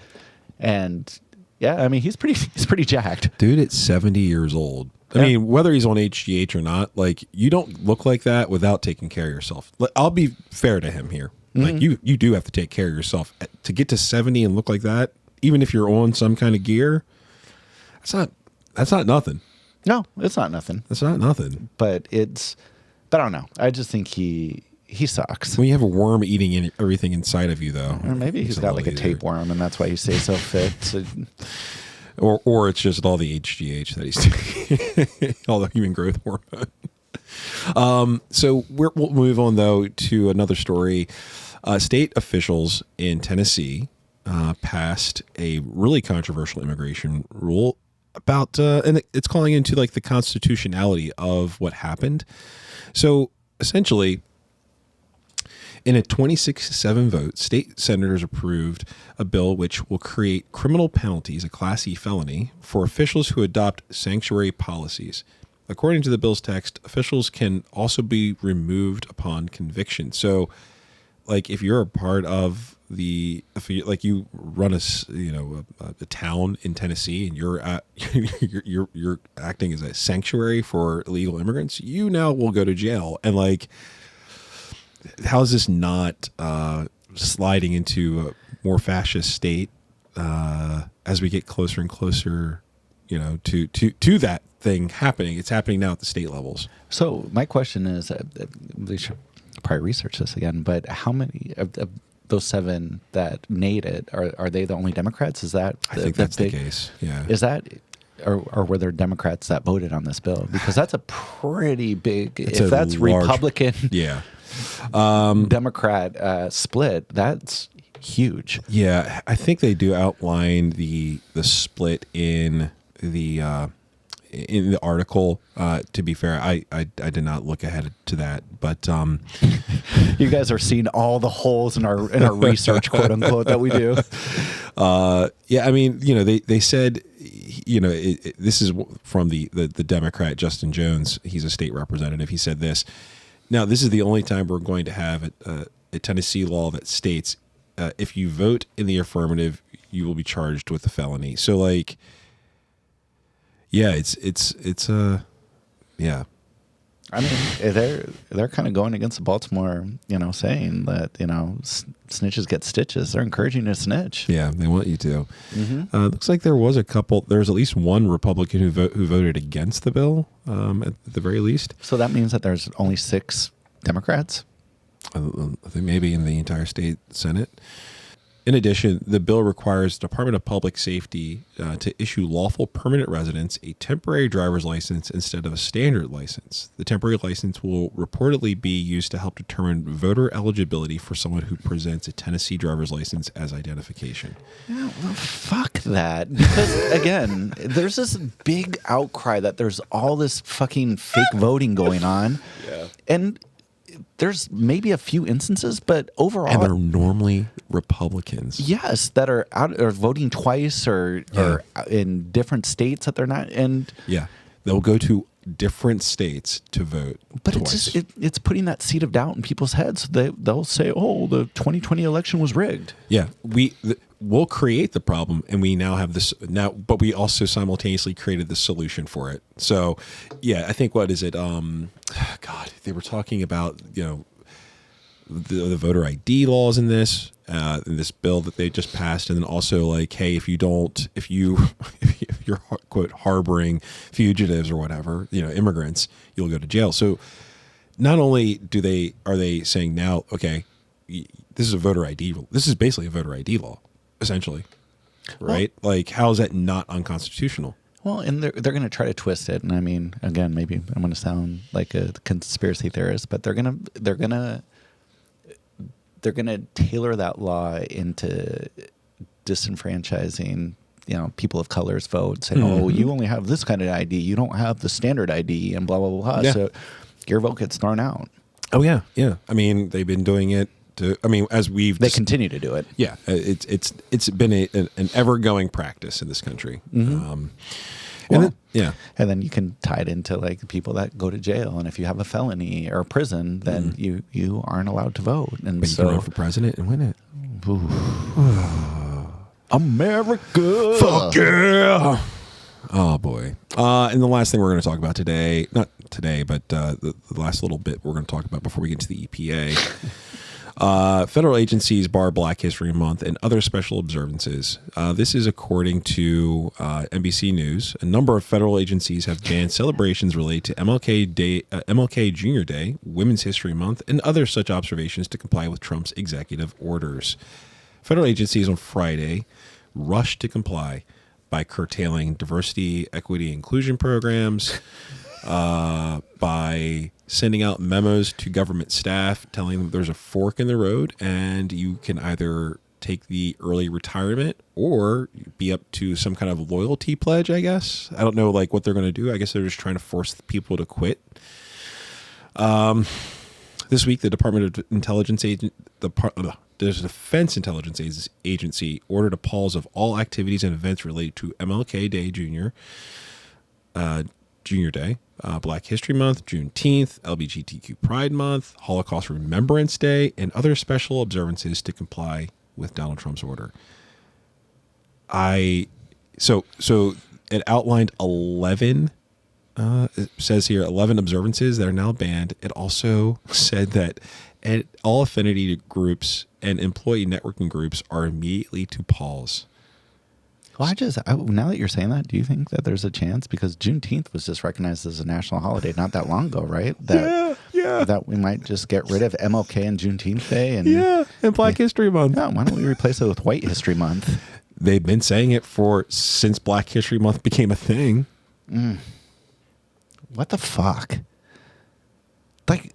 and I mean he's pretty jacked, dude. At 70 years old. I mean, whether he's on HGH or not, like you don't look like that without taking care of yourself. I'll be fair to him here. Like you do have to take care of yourself to get to 70 and look like that. Even if you're on some kind of gear, that's not nothing. No, it's not nothing. That's not nothing. But I don't know. I just think he sucks. When you have a worm eating everything inside of you, though, or maybe he's got like a tapeworm, and that's why he stays so fit. So. Or it's just all the HGH that he's taking, all the human growth hormone. So we'll move on though to another story. State officials in Tennessee passed a really controversial immigration rule about, and it's calling into like the constitutionality of what happened. So essentially, in a 26-7 vote, state senators approved a bill which will create criminal penalties, a Class E felony, for officials who adopt sanctuary policies. According to the bill's text, officials can also be removed upon conviction. So, like, if you're a part of you run a town in Tennessee and you're acting as a sanctuary for illegal immigrants, you now will go to jail. And like, how is this not sliding into a more fascist state as we get closer and closer, to that thing happening? It's happening now at the state levels. So my question is, we should probably research this again, but how many of those 7 that made it, are they the only Democrats? Is that I think that's the case. Yeah. Is that, or were there Democrats that voted on this bill? Because that's a pretty big, if that's large, Republican, Democrat split, that's huge. Yeah, I think they do outline the split in the article. To be fair, I did not look ahead to that, but you guys are seeing all the holes in our research, quote unquote, that we do. Yeah, I mean, they said, this is from the Democrat Justin Jones. He's a state representative. He said this. Now, this is the only time we're going to have a Tennessee law that states if you vote in the affirmative, you will be charged with a felony. So, like, yeah, it's yeah. I mean, they're kind of going against the Baltimore, saying that snitches get stitches. They're encouraging you to snitch. Yeah, they want you to. Mm-hmm. Looks like there was there's at least one Republican who voted against the bill, at the very least. So that means that there's only 6 Democrats? I think maybe in the entire state Senate. In addition, the bill requires the Department of Public Safety to issue lawful permanent residents a temporary driver's license instead of a standard license. The temporary license will reportedly be used to help determine voter eligibility for someone who presents a Tennessee driver's license as identification. Yeah, well, fuck that. Because, again, there's this big outcry that there's all this fucking fake voting going on. Yeah. And there's maybe a few instances, but overall, and they're normally Republicans. Yes, that are voting twice or in different states that they're not. And yeah, they'll go to different states to vote. But twice. it's putting that seed of doubt in people's heads. They'll say, "Oh, the 2020 election was rigged." Yeah, we'll create the problem, and we now have this now, but we also simultaneously created the solution for it. So, yeah, I think what is it? God, they were talking about the voter ID laws in this bill that they just passed, and then also like, hey, if you're quote harboring fugitives or whatever, immigrants, you'll go to jail. So not only are they saying now, okay, this is a voter ID. This is basically a voter ID law, essentially, right? Well, like, how is that not unconstitutional? Well, and they're going to try to twist it, and I mean, again, maybe I'm going to sound like a conspiracy theorist, but they're going to tailor that law into disenfranchising, people of color's vote, saying, "Oh, you only have this kind of ID, you don't have the standard ID," and blah blah blah. Yeah. So your vote gets thrown out. Oh yeah, yeah. I mean, they've been doing it. They continue to do it. Yeah, it's been an ever going practice in this country. Mm-hmm. And then you can tie it into like people that go to jail, and if you have a felony or a prison, then you aren't allowed to vote. And but you can run for president and win it. America, fuck yeah! Oh boy! And the last thing we're going to talk about today, not today, but the last little bit we're going to talk about before we get to the EPA. Federal agencies bar Black History Month and other special observances. This is according to NBC News. A number of federal agencies have banned celebrations related to MLK Jr. Day, Women's History Month, and other such observations to comply with Trump's executive orders. Federal agencies on Friday rushed to comply by curtailing diversity, equity, inclusion programs, by sending out memos to government staff telling them there's a fork in the road and you can either take the early retirement or be up to some kind of loyalty pledge, I guess. I don't know like what they're going to do. I guess they're just trying to force people to quit. This week, the Department of Intelligence the Defense Intelligence Agency ordered a pause of all activities and events related to MLK Day Jr. Day, Black History Month, Juneteenth, LGBTQ Pride Month, Holocaust Remembrance Day, and other special observances to comply with Donald Trump's order. So it outlined 11. It says here 11 observances that are now banned. It also said that all affinity groups and employee networking groups are immediately to pause. Well, now that you're saying that, do you think that there's a chance? Because Juneteenth was just recognized as a national holiday not that long ago, right? That we might just get rid of MLK and Juneteenth Day and Black History Month. Yeah, why don't we replace it with White History Month? They've been saying it since Black History Month became a thing. What the fuck? Like,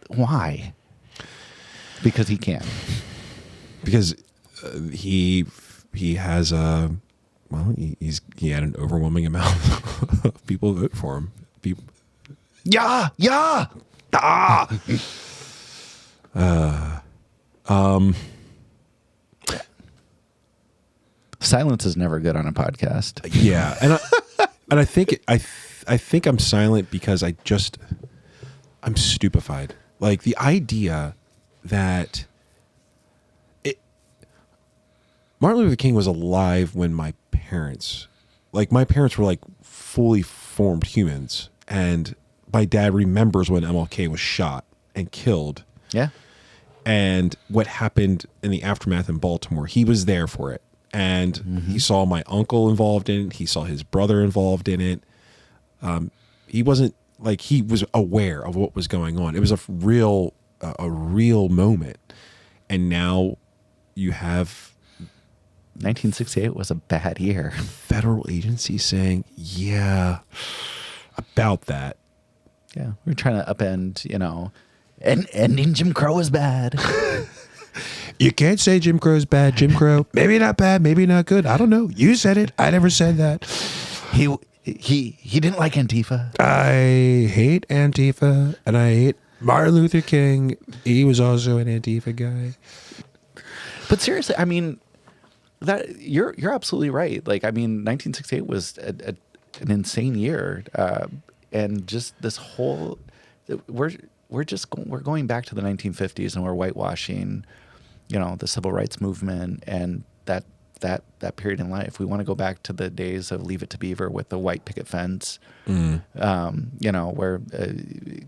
why? Because he can. Because he has he had an overwhelming amount of people vote for him. Silence is never good on a podcast. Yeah, and I think I'm silent because I'm stupefied. Like the idea that Martin Luther King was alive when my parents were like fully formed humans, and my dad remembers when MLK was shot and killed. Yeah. And what happened in the aftermath in Baltimore, he was there for it. And he saw my uncle involved in it. He saw his brother involved in it. He wasn't like, he was aware of what was going on. It was a real moment. And now you have 1968 was a bad year. Federal agencies saying, yeah, about that. Yeah, we're trying to upend, and ending Jim Crow is bad. You can't say Jim Crow's bad. Jim Crow, maybe not bad, maybe not good. I don't know. You said it. I never said that. He didn't like Antifa. I hate Antifa, and I hate Martin Luther King. He was also an Antifa guy. But seriously, I mean, that you're absolutely right. Like, I mean, 1968 was an insane year, and just this whole we're going back to the 1950s, and we're whitewashing, the civil rights movement, and that period in life. We want to go back to the days of Leave It to Beaver with the white picket fence, where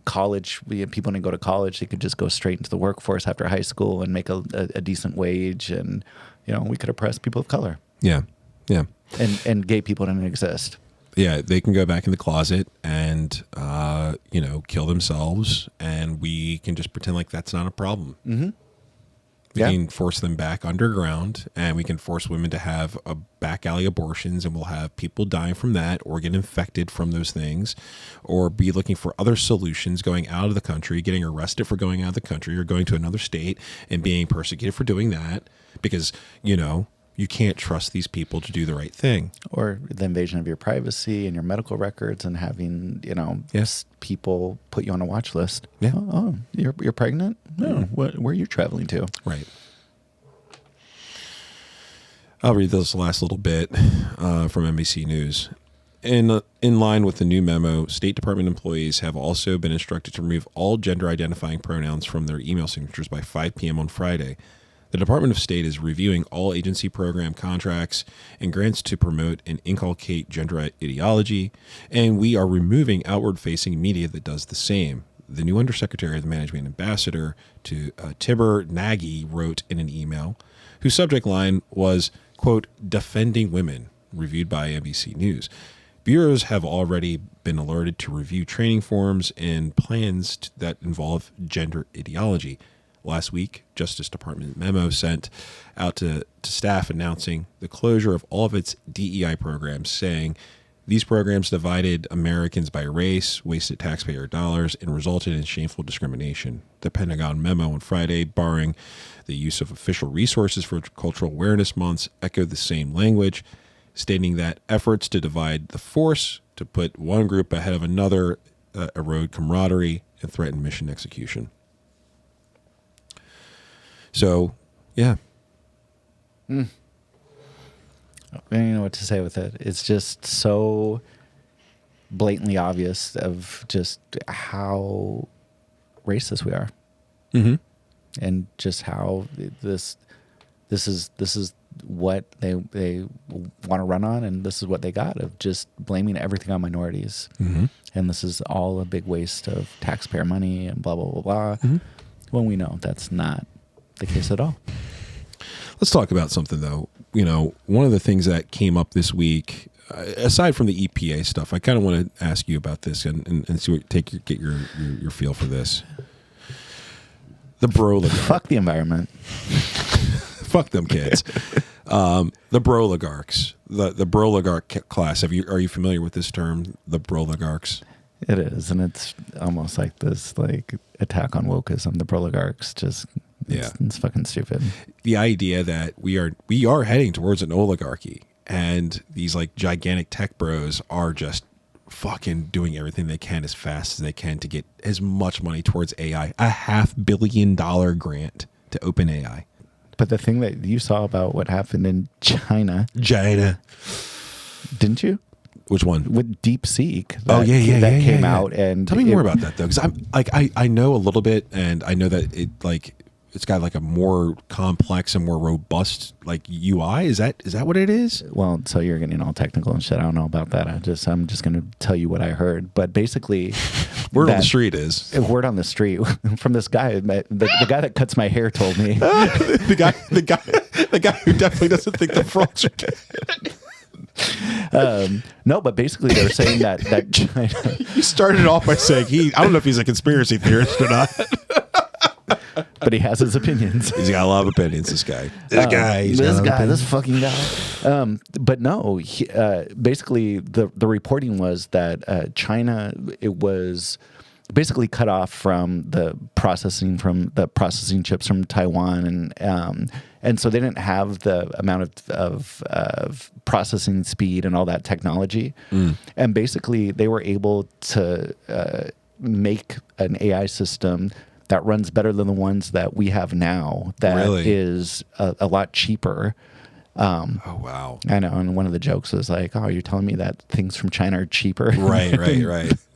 college, people didn't go to college. They could just go straight into the workforce after high school and make a decent wage. And, we could oppress people of color. Yeah. Yeah. And gay people didn't exist. Yeah. They can go back in the closet and, kill themselves, and we can just pretend like that's not a problem. Mm-hmm. We can force them back underground, and we can force women to have back alley abortions, and we'll have people dying from that or get infected from those things, or be looking for other solutions, going out of the country, getting arrested for going out of the country, or going to another state and being persecuted for doing that because, you can't trust these people to do the right thing. Or the invasion of your privacy and your medical records, and having, people put you on a watch list. Yeah. Oh, you're pregnant? No. Where are you traveling to? Right. I'll read this last little bit from NBC News. In line with the new memo, State Department employees have also been instructed to remove all gender-identifying pronouns from their email signatures by 5 p.m. on Friday. The Department of State is reviewing all agency program contracts and grants to promote and inculcate gender ideology, and we are removing outward-facing media that does the same. The new Undersecretary of the Management Ambassador to Tibor Nagy wrote in an email, whose subject line was, quote, defending women, reviewed by NBC News. Bureaus have already been alerted to review training forms and plans that involve gender ideology. Last week, Justice Department memo sent out to staff announcing the closure of all of its DEI programs, saying these programs divided Americans by race, wasted taxpayer dollars, and resulted in shameful discrimination. The Pentagon memo on Friday, barring the use of official resources for Cultural Awareness Months, echoed the same language, stating that efforts to divide the force, to put one group ahead of another, erode camaraderie and threaten mission execution. So, yeah. I don't even know what to say with it. It's just so blatantly obvious of just how racist we are, and just how this is what they want to run on, and this is what they got, of just blaming everything on minorities, and this is all a big waste of taxpayer money and blah blah blah blah. When we know that's not the case at all. Let's talk about something though. One of the things that came up this week, aside from the EPA stuff, I kind of want to ask you about this and see what get your feel for this. The Broligarchs. Fuck the environment. Fuck them kids. The Broligarchs, the Broligarch class. Are you familiar with this term, the Broligarchs? It is, and it's almost like this attack on wokeism. The Broligarchs it's fucking stupid. The idea that we are heading towards an oligarchy, and these gigantic tech bros are just fucking doing everything they can as fast as they can to get as much money towards AI. A $500 million grant to OpenAI. But the thing that you saw about what happened in China, didn't you? Which one? With DeepSeek. That came out. And tell me more about that though, because I know a little bit, and I know that it's got a more complex and more robust UI. Is that what it is? Well, so you're getting all technical and shit. I don't know about that. I'm just going to tell you what I heard. But basically, word on the street is word on the street from this guy. The guy that cuts my hair told me. the guy who definitely doesn't think the frogs are dead. No, but basically they're saying that China. You started off by saying I don't know if he's a conspiracy theorist or not. But he has his opinions. He's got a lot of opinions, this guy. This fucking guy. But no, basically the reporting was that China, it was basically cut off from the processing chips from Taiwan, and so they didn't have the amount of processing speed and all that technology, and basically they were able to make an AI system that runs better than the ones that we have now. That is a lot cheaper. Oh wow! I know, and one of the jokes was like, "Oh, you're telling me that things from China are cheaper?" Right.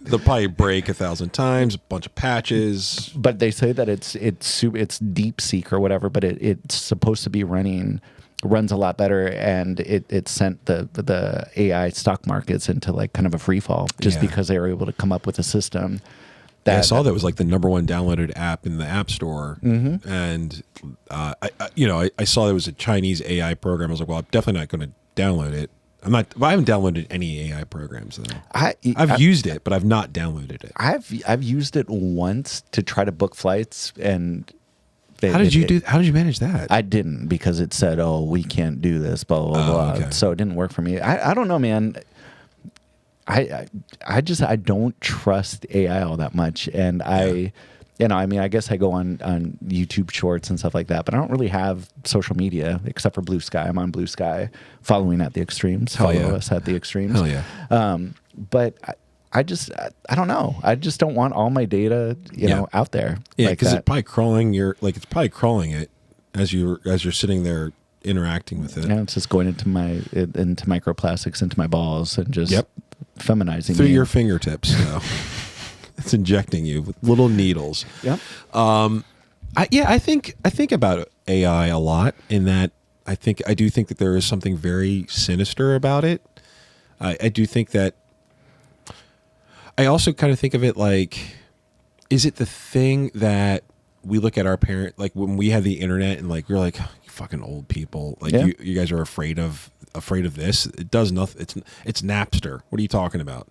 They'll probably break 1,000 times, a bunch of patches. But they say that it's DeepSeek or whatever, but it's supposed to be running runs a lot better, and it sent the AI stock markets into like kind of a free fall just Yeah. because they were able to come up with a system. I saw that was like the #1 downloaded app in the App Store, and I saw there was a Chinese AI program. I was like, well, I'm definitely not going to download it. I haven't downloaded any AI programs though. I've used it, but I've not downloaded it. I've used it once to try to book flights, and How did you manage that? I didn't, because it said, "Oh, we can't do this," blah blah blah. Okay. So it didn't work for me. I don't know, man. I don't trust AI all that much, and I guess I go on YouTube Shorts and stuff like that, but I don't really have social media except for Blue Sky. I'm on Blue Sky, following at the extremes. Follow us at the extremes. Hell yeah. But I don't know. I just don't want all my data, you know, out there. Yeah, like because that. it's probably crawling it as you're sitting there interacting with it. Yeah, it's just going into microplastics into my balls and just feminizing through me. your fingertips. So. It's injecting you with little needles. Yep. I think about AI a lot, in that I do think that there is something very sinister about it. I do think that. I also kind of think of it like, is it the thing that we look at our parent, like when we had the internet and like we're like, oh, you fucking old people, like you guys are afraid of this. It does nothing. It's Napster. What are you talking about?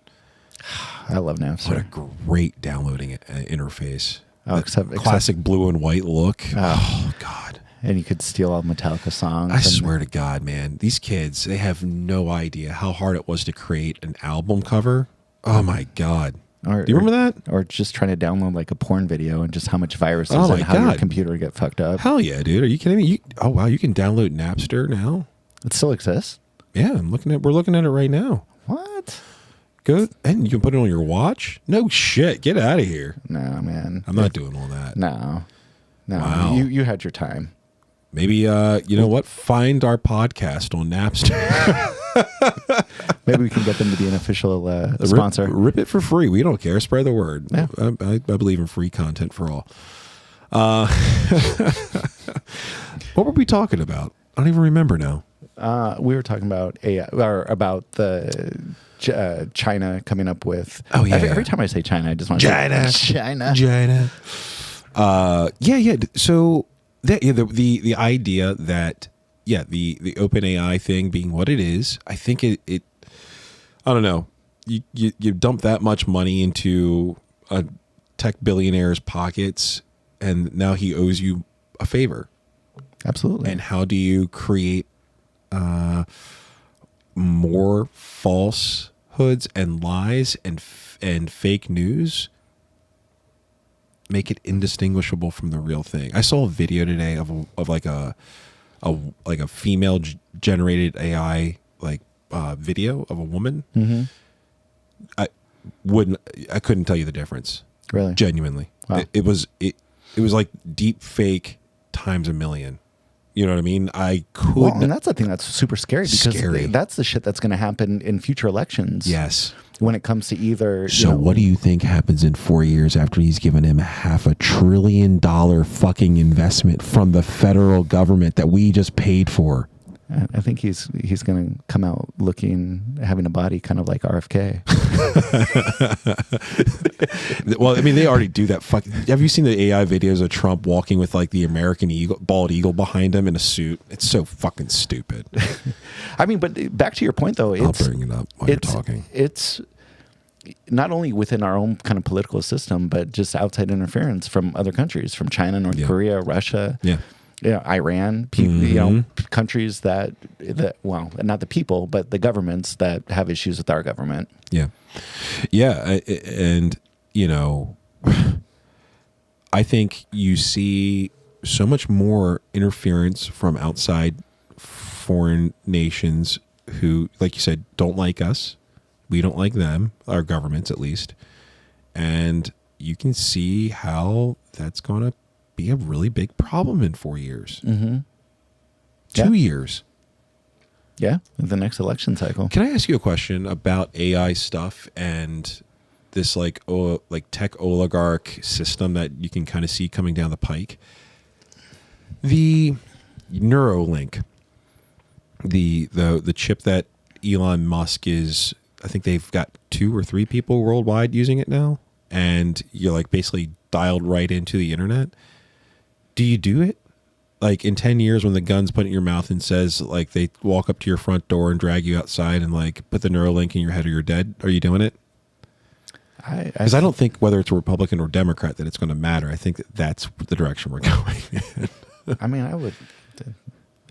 I love Napster. What a great downloading interface. Oh, except classic blue and white look. Oh God. And you could steal all Metallica songs. I swear to God, man, these kids, they have no idea how hard it was to create an album cover. Oh my God. Do you remember that? Or just trying to download like a porn video, and just how much viruses Oh my and how your God. computer get fucked up. Hell yeah, dude. Are you kidding me? Oh wow, you can download Napster now? It still exists? Yeah, we're looking at it right now. What? Good. And you can put it on your watch? No shit. Get out of here. No, man. I'm not doing all that. No. Wow. You had your time. Maybe you know what? Find our podcast on Napster. Maybe we can get them to be an official sponsor. Rip it for free. We don't care. Spread the word. Yeah. I believe in free content for all. What were we talking about? I don't even remember now. We were talking about AI, or about the China coming up with. Oh yeah. Every time I say China, I just want to say China. Yeah. So the idea that the open AI thing being what it is, I think it I don't know. You dump that much money into a tech billionaire's pockets, and now he owes you a favor. Absolutely. And how do you create more falsehoods and lies and fake news? Make it indistinguishable from the real thing. I saw a video today of like a female generated AI video of a woman. Mm-hmm. I couldn't tell you the difference. Really? Genuinely. Wow. It was like deep fake times a million. You know what I mean? I could. Well, and that's the thing that's super scary, because Scary. that's the shit that's going to happen in future elections. Yes. When it comes to either. So what do you think happens in 4 years after he's given him $500 billion fucking investment from the federal government that we just paid for? I think he's going to come out having a body kind of like RFK. Well, I mean, they already do that. Have you seen the AI videos of Trump walking with like the American eagle, bald eagle behind him in a suit? It's so fucking stupid. I mean, but back to your point though, I'll bring it up while you're talking. It's not only within our own kind of political system, but just outside interference from other countries, from China, North Korea, Russia. Yeah. Iran, people, countries that, well, not the people, but the governments that have issues with our government. Yeah. And, I think you see so much more interference from outside foreign nations who, like you said, don't like us. We don't like them, our governments at least. And you can see how that's going to be a really big problem in 4 years. Mm-hmm. 2 years. Yeah, the next election cycle. Can I ask you a question about AI stuff and this like tech oligarch system that you can kind of see coming down the pike? The Neuralink. the chip that Elon Musk is, I think they've got 2 or 3 people worldwide using it now, and you're like basically dialed right into the internet. Do you do it? Like in 10 years when the gun's put in your mouth and says, like, they walk up to your front door and drag you outside and like put the Neuralink in your head or you're dead, are you doing it? Because I don't think whether it's a Republican or Democrat that it's going to matter. I think that's the direction we're going in. I mean,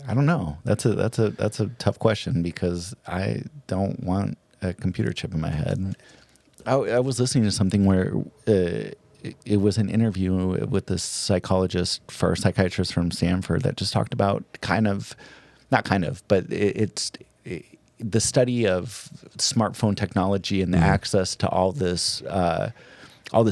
I don't know. That's a tough question because I don't want a computer chip in my head. I was listening to something where it was an interview with this psychiatrist from Stanford that just talked about it's the study of smartphone technology and the access to all this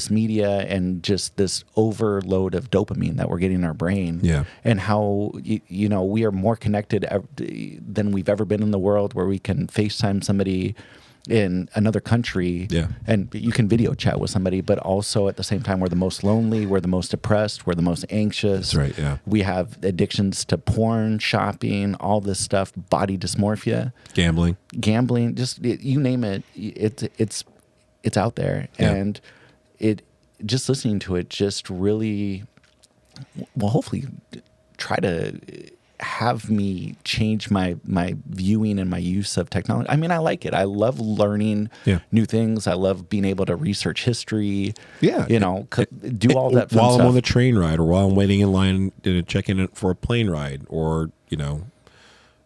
media and just this overload of dopamine that we're getting in our brain. Yeah. And how, we are more connected than we've ever been in the world, where we can FaceTime somebody in another country, and you can video chat with somebody, but also at the same time, we're the most lonely, we're the most depressed, we're the most anxious. That's right, yeah. We have addictions to porn, shopping, all this stuff, body dysmorphia, Gambling, just you name it, it's out there. Yeah. And it, just listening to it just really, well, hopefully try to have me change my viewing and my use of technology. I mean, I like it. I love learning new things. I love being able to research history. Yeah. Do all that fun while stuff. I'm on the train ride, or while I'm waiting in line to check in for a plane ride, or,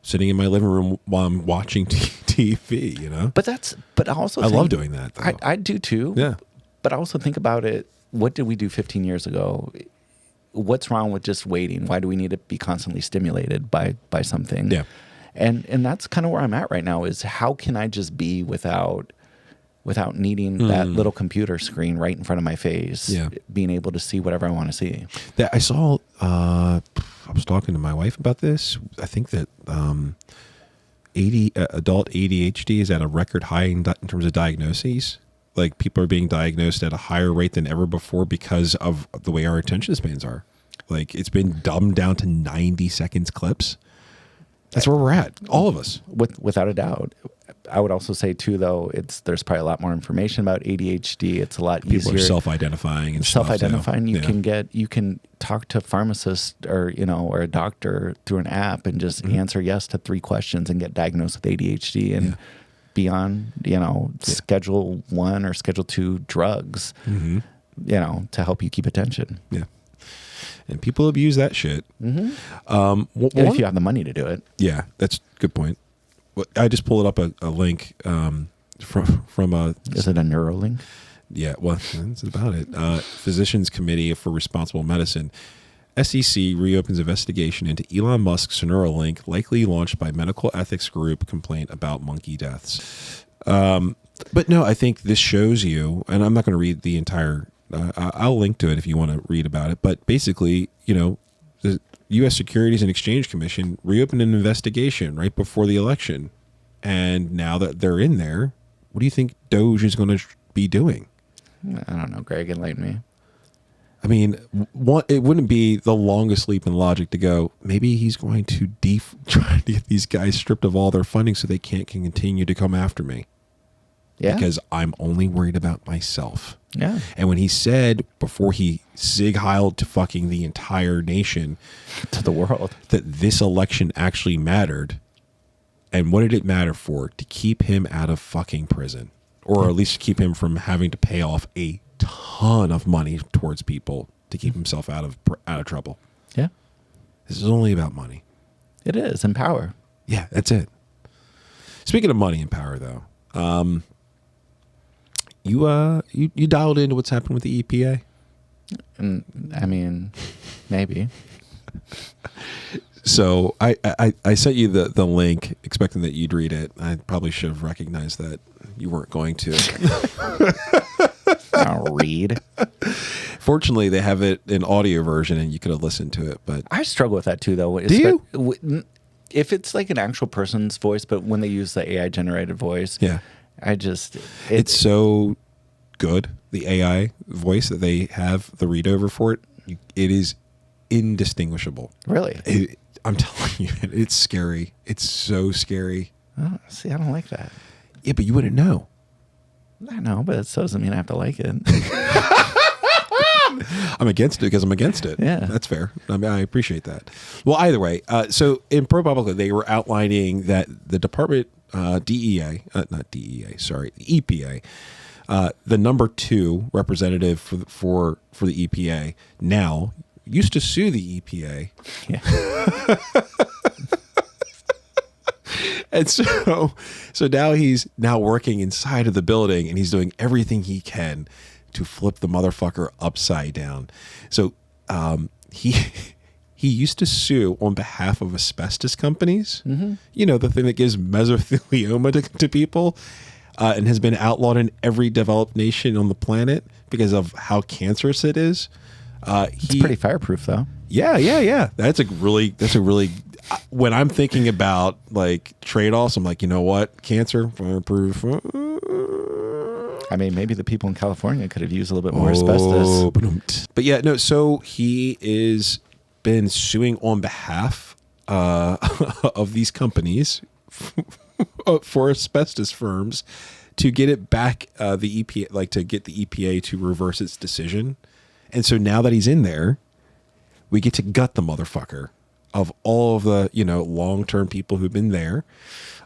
sitting in my living room while I'm watching TV, But I love doing that, though. I do too. Yeah. But I also think about it. What did we do 15 years ago? What's wrong with just waiting? Why do we need to be constantly stimulated by something? Yeah. And that's kind of where I'm at right now, is how can I just be without needing that little computer screen right in front of my face, being able to see whatever I want to see. That I saw, I was talking to my wife about this. I think that adult ADHD is at a record high in terms of diagnoses. Like, people are being diagnosed at a higher rate than ever before because of the way our attention spans are. Like, it's been dumbed down to 90 seconds clips. That's where we're at, all of us. Without a doubt. I would also say too, though, there's probably a lot more information about ADHD. It's a lot easier. People are self-identifying and self-identifying. stuff. You can talk to a pharmacist or a doctor through an app and just answer yes to 3 questions and get diagnosed with ADHD and be on, Schedule 1 or Schedule 2 drugs, to help you keep attention. Yeah. And people abuse that shit. Mm-hmm. If you have the money to do it. Yeah, that's a good point. I just pulled up a link from a... Is it a Neuralink? Yeah, well, that's about it. Physicians Committee for Responsible Medicine. SEC reopens investigation into Elon Musk's Neuralink, likely launched by medical ethics group complaint about monkey deaths. But no, I think this shows you, and I'm not going to read the entire... I'll link to it if you want to read about it. But basically, the U.S. Securities and Exchange Commission reopened an investigation right before the election. And now that they're in there, what do you think Doge is going to be doing? I don't know, Greg, enlighten me. I mean, it wouldn't be the longest leap in logic to go, maybe he's going to try to get these guys stripped of all their funding so they can continue to come after me. Yeah. Because I'm only worried about myself. Yeah. And when he said, before he zig-heiled to fucking the entire nation, to the world, that this election actually mattered, and what did it matter for? To keep him out of fucking prison, or at least keep him from having to pay off a ton of money towards people to keep himself out of trouble. Yeah. This is only about money. It is, and power. Yeah, that's it. Speaking of money and power, though, you dialed into what's happened with the EPA? I mean, maybe. So I sent you the link expecting that you'd read it. I probably should have recognized that you weren't going to. I'll read. Fortunately, they have it in audio version and you could have listened to it. But I struggle with that too, though. Do you? If it's like an actual person's voice, but when they use the AI generated voice, yeah, it's so good. The AI voice that they have, the read over for it, it is indistinguishable. Really? I'm telling you, it's scary. It's so scary. Oh, see, I don't like that. Yeah, but you wouldn't know. I know, but it doesn't mean I have to like it. I'm against it because I'm against it. Yeah. That's fair. I mean, I appreciate that. Well, either way, so in ProPublica, they were outlining that the department, DEA, not DEA, sorry, the EPA, the number 2 representative for the EPA now used to sue the EPA. Yeah. And so now he's now working inside of the building, and he's doing everything he can to flip the motherfucker upside down. So he used to sue on behalf of asbestos companies. Mm-hmm. You know, the thing that gives mesothelioma to people, and has been outlawed in every developed nation on the planet because of how cancerous it is. It's pretty fireproof, though. Yeah. That's a really. When I'm thinking about like trade-offs, I'm like, you know what? Cancer, fireproof. I mean, maybe the people in California could have used a little bit more asbestos. But yeah, no. So he is been suing on behalf of these companies for asbestos firms to get it back. The EPA, like to get the EPA to reverse its decision. And so now that he's in there, we get to gut the motherfucker of all of the, long-term people who've been there.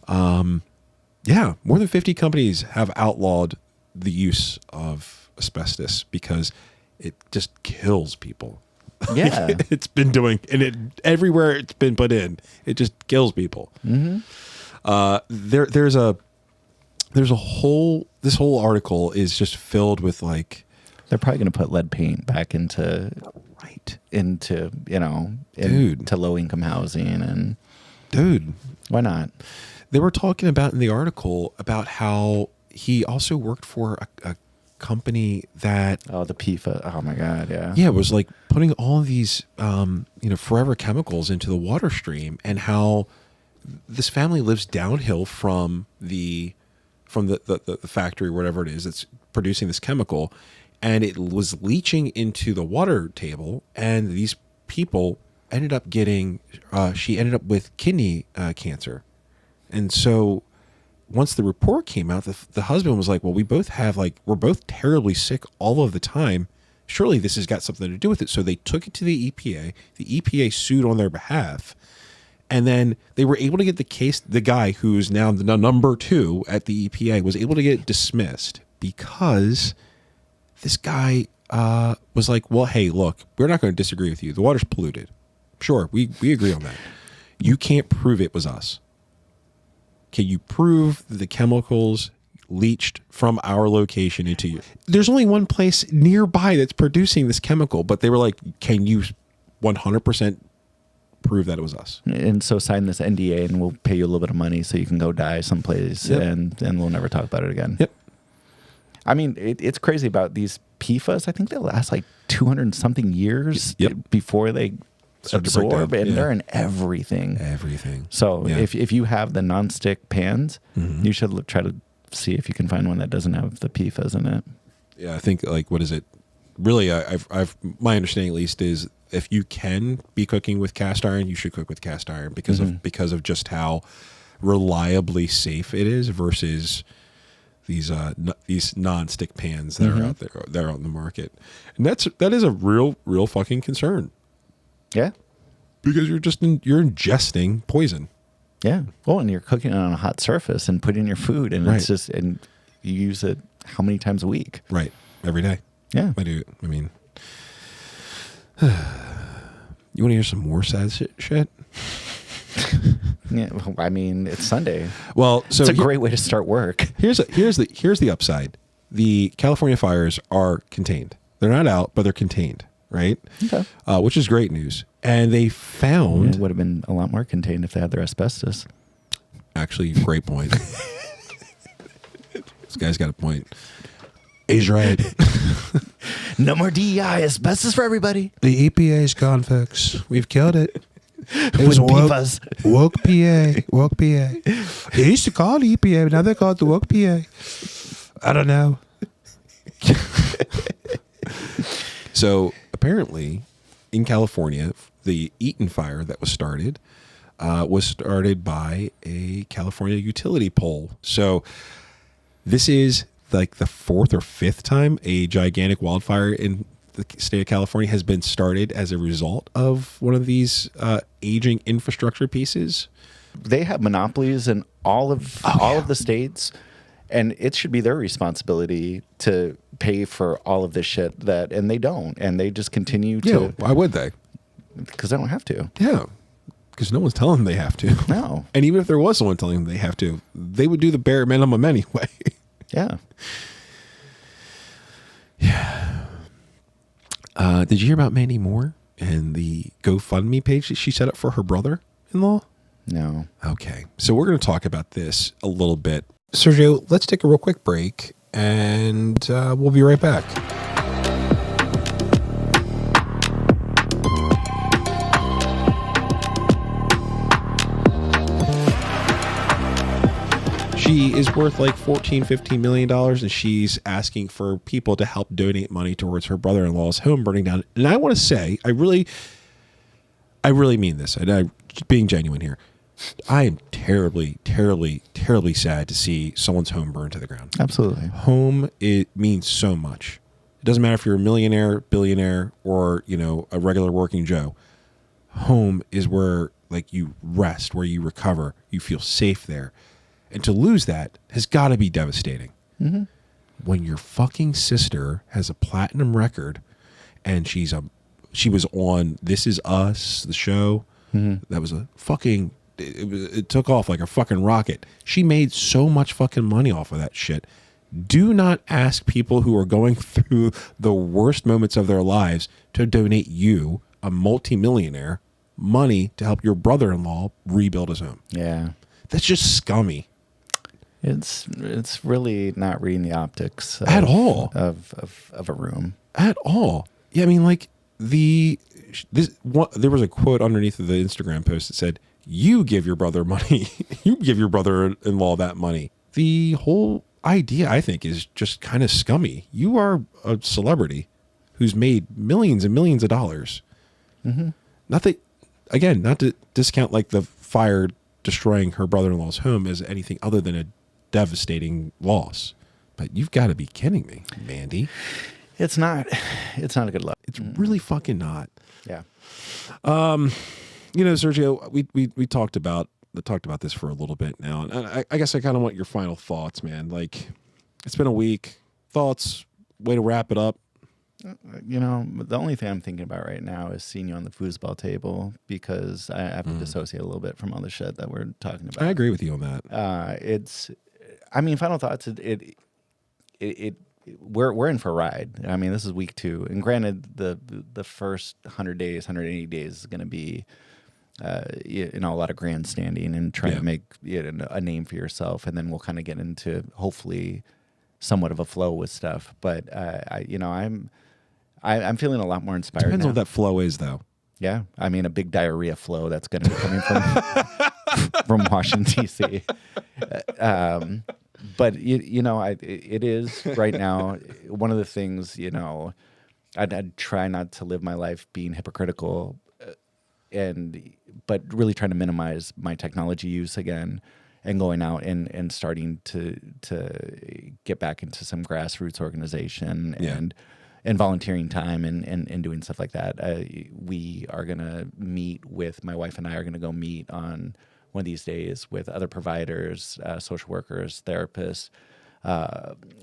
Yeah, more than 50 companies have outlawed the use of asbestos because it just kills people. Yeah. It's been doing, and everywhere it's been put in, it just kills people. Mm-hmm. This whole article is just filled with like, they're probably going to put lead paint back into low-income housing, and dude, why not? They were talking about in the article about how he also worked for a company that the PFAS. Oh my God, yeah. Yeah, it was like putting all of these forever chemicals into the water stream, and how this family lives downhill from the factory, whatever it is that's producing this chemical. And it was leaching into the water table, and these people ended up getting, she ended up with kidney cancer. And so once the report came out, the husband was like, well, we're both terribly sick all of the time. Surely this has got something to do with it. So they took it to the EPA. The EPA sued on their behalf. And then they were able to get the case, the guy who's now the number 2 at the EPA was able to get it dismissed because this guy was like, well, hey, look, we're not going to disagree with you. The water's polluted. Sure, we agree on that. You can't prove it was us. Can you prove the chemicals leached from our location into you? There's only one place nearby that's producing this chemical, but they were like, can you 100% prove that it was us? And so sign this NDA and we'll pay you a little bit of money so you can go die someplace. Yep. and we'll never talk about it again. Yep. I mean, it's crazy about these PFAS. I think they last like 200 something years before they absorb, and they're in everything. Everything. So if you have the nonstick pans, you should try to see if you can find one that doesn't have the PFAS in it. Yeah, I think like, what is it? Really, I've my understanding at least is if you can be cooking with cast iron, you should cook with cast iron because of just how reliably safe it is versus these non-stick pans that are out there, that are out in the market. And that is a real fucking concern. Yeah. Because you're ingesting poison. Yeah. Well, and you're cooking it on a hot surface and putting in your food, and it's just, and you use it how many times a week? Right. Every day. Yeah. I do. I mean, you want to hear some more sad shit? Yeah, well, I mean, it's Sunday. Well, so it's a great way to start work. Here's the upside. The California fires are contained. They're not out, but they're contained, right? Okay. Which is great news. And they found it would have been a lot more contained if they had their asbestos. Actually, great point. This guy's got a point. He's right. No more DEI, asbestos for everybody. The EPA's gone, folks. We've killed it. It was woke PA. Woke PA. They used to call it EPA, but now they call it the woke PA. I don't know. So apparently, in California, the Eaton fire that was started by a California utility pole. So this is like the fourth or fifth time a gigantic wildfire in the state of California has been started as a result of one of these aging infrastructure pieces. They have monopolies in all of the states, and it should be their responsibility to pay for all of this shit and they don't, and they just continue to. Yeah, why would they? Because they don't have to. Yeah, because no one's telling them they have to. No. And even if there was someone telling them they have to, they would do the bare minimum anyway. Yeah. Yeah. Did you hear about Mandy Moore and the GoFundMe page that she set up for her brother-in-law? No. Okay. So we're going to talk about this a little bit. Sergio, let's take a real quick break, and we'll be right back. She is worth like $14-15 million, and she's asking for people to help donate money towards her brother-in-law's home burning down. And I want to say, I really mean this. And I'm being genuine here. I am terribly, terribly, terribly sad to see someone's home burn to the ground. Absolutely. Home, it means so much. It doesn't matter if you're a millionaire, billionaire, or, a regular working Joe. Home is where like you rest, where you recover, you feel safe there. And to lose that has got to be devastating. Mm-hmm. When your fucking sister has a platinum record and she was on This Is Us, the show, that was a fucking, it took off like a fucking rocket. She made so much fucking money off of that shit. Do not ask people who are going through the worst moments of their lives to donate you, a multimillionaire, money to help your brother-in-law rebuild his home. Yeah. That's just scummy. It's really not reading the optics at all of a room at all. Yeah, I mean, like there was a quote underneath of the Instagram post that said, "You give your brother money, you give your brother-in-law that money." The whole idea, I think, is just kind of scummy. You are a celebrity who's made millions and millions of dollars. Mm-hmm. Not to discount like the fire destroying her brother-in-law's home as anything other than a devastating loss, but you've got to be kidding me, Mandy. It's not a good look. It's really fucking not. Yeah. Sergio, we talked about this for a little bit now, and I guess I kind of want your final thoughts, man. Like, it's been a week. Thoughts, way to wrap it up. The only thing I'm thinking about right now is seeing you on the foosball table, because I have to dissociate a little bit from all the shit that we're talking about. I agree with you on that. Final thoughts. We're in for a ride. I mean, this is week 2, and granted, the first 100 days, 180 days is going to be, a lot of grandstanding and trying to make a name for yourself, and then we'll kind of get into hopefully somewhat of a flow with stuff. But I'm feeling a lot more inspired. Depends now. on what that flow is, though. Yeah, I mean, a big diarrhea flow that's going to be coming from Washington D.C. But it is right now one of the things. I'd try not to live my life being hypocritical, but really trying to minimize my technology use again, and going out and starting to get back into some grassroots organization and volunteering time and doing stuff like that. We are going to meet with, my wife and I are going to go meet on one of these days with other providers, social workers, therapists,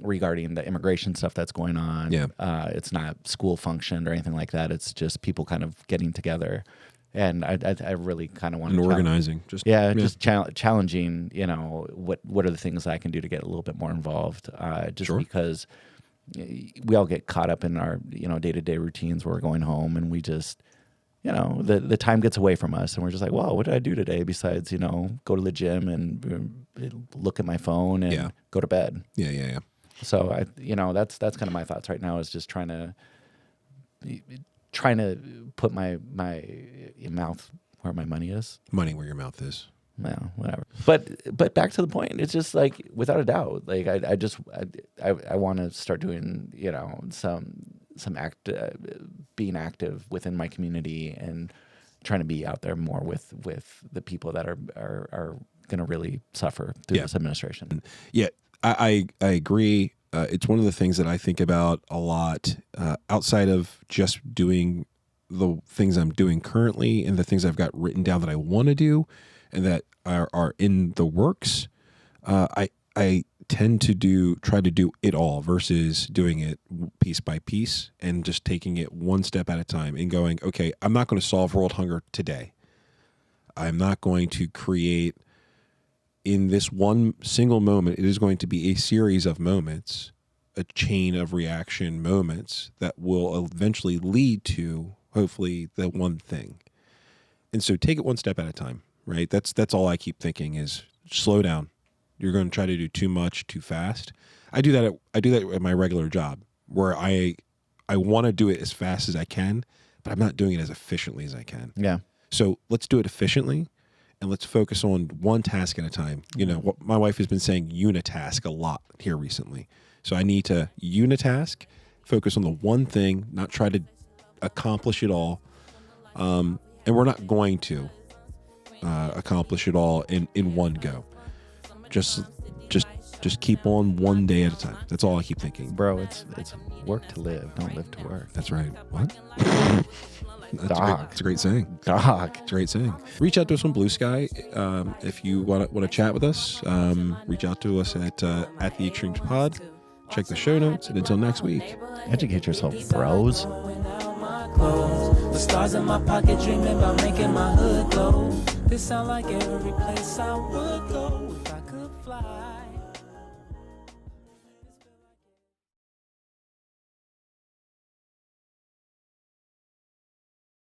regarding the immigration stuff that's going on. Yeah. It's not school function or anything like that. It's just people kind of getting together. And I really kind of want to organizing, just challenging. What are the things I can do to get a little bit more involved? Because we all get caught up in our day-to-day routines where we're going home, and we just the time gets away from us, and we're just like, well, what did I do today besides go to the gym and look at my phone and go to bed. Yeah. So that's kind of my thoughts right now, is just trying to put my mouth where my money is. Money where your mouth is. Well, whatever. But back to the point, it's just like, without a doubt, like I want to start doing some being active within my community, and trying to be out there more with the people that are going to really suffer through this administration. Yeah, I agree. It's one of the things that I think about a lot outside of just doing the things I'm doing currently and the things I've got written down that I want to do and that are in the works. I tend to try to do it all versus doing it piece by piece and just taking it one step at a time and going, okay, I'm not going to solve world hunger today. I'm not going to create in this one single moment. It is going to be a series of moments, a chain of reaction moments that will eventually lead to hopefully the one thing. And so take it one step at a time, right? That's all I keep thinking is slow down. You're going to try to do too much too fast. I do that at my regular job where I want to do it as fast as I can, but I'm not doing it as efficiently as I can. Yeah. So let's do it efficiently and let's focus on one task at a time. You know, what my wife has been saying unitask a lot here recently. So I need to unitask, focus on the one thing, not try to accomplish it all. And we're not going to accomplish it all in one go. Just keep on one day at a time. That's all I keep thinking. Bro, it's work to live, don't live to work. That's right. What? That's a great saying. Dog. It's a great saying. Reach out to us on Blue Sky if you want to chat with us. Reach out to us at the Extremes Pod. Check the show notes, and until next week, educate yourself, bros. The stars in my pocket dreaming about making my hood glow. This sound like every place I would go if I could fly.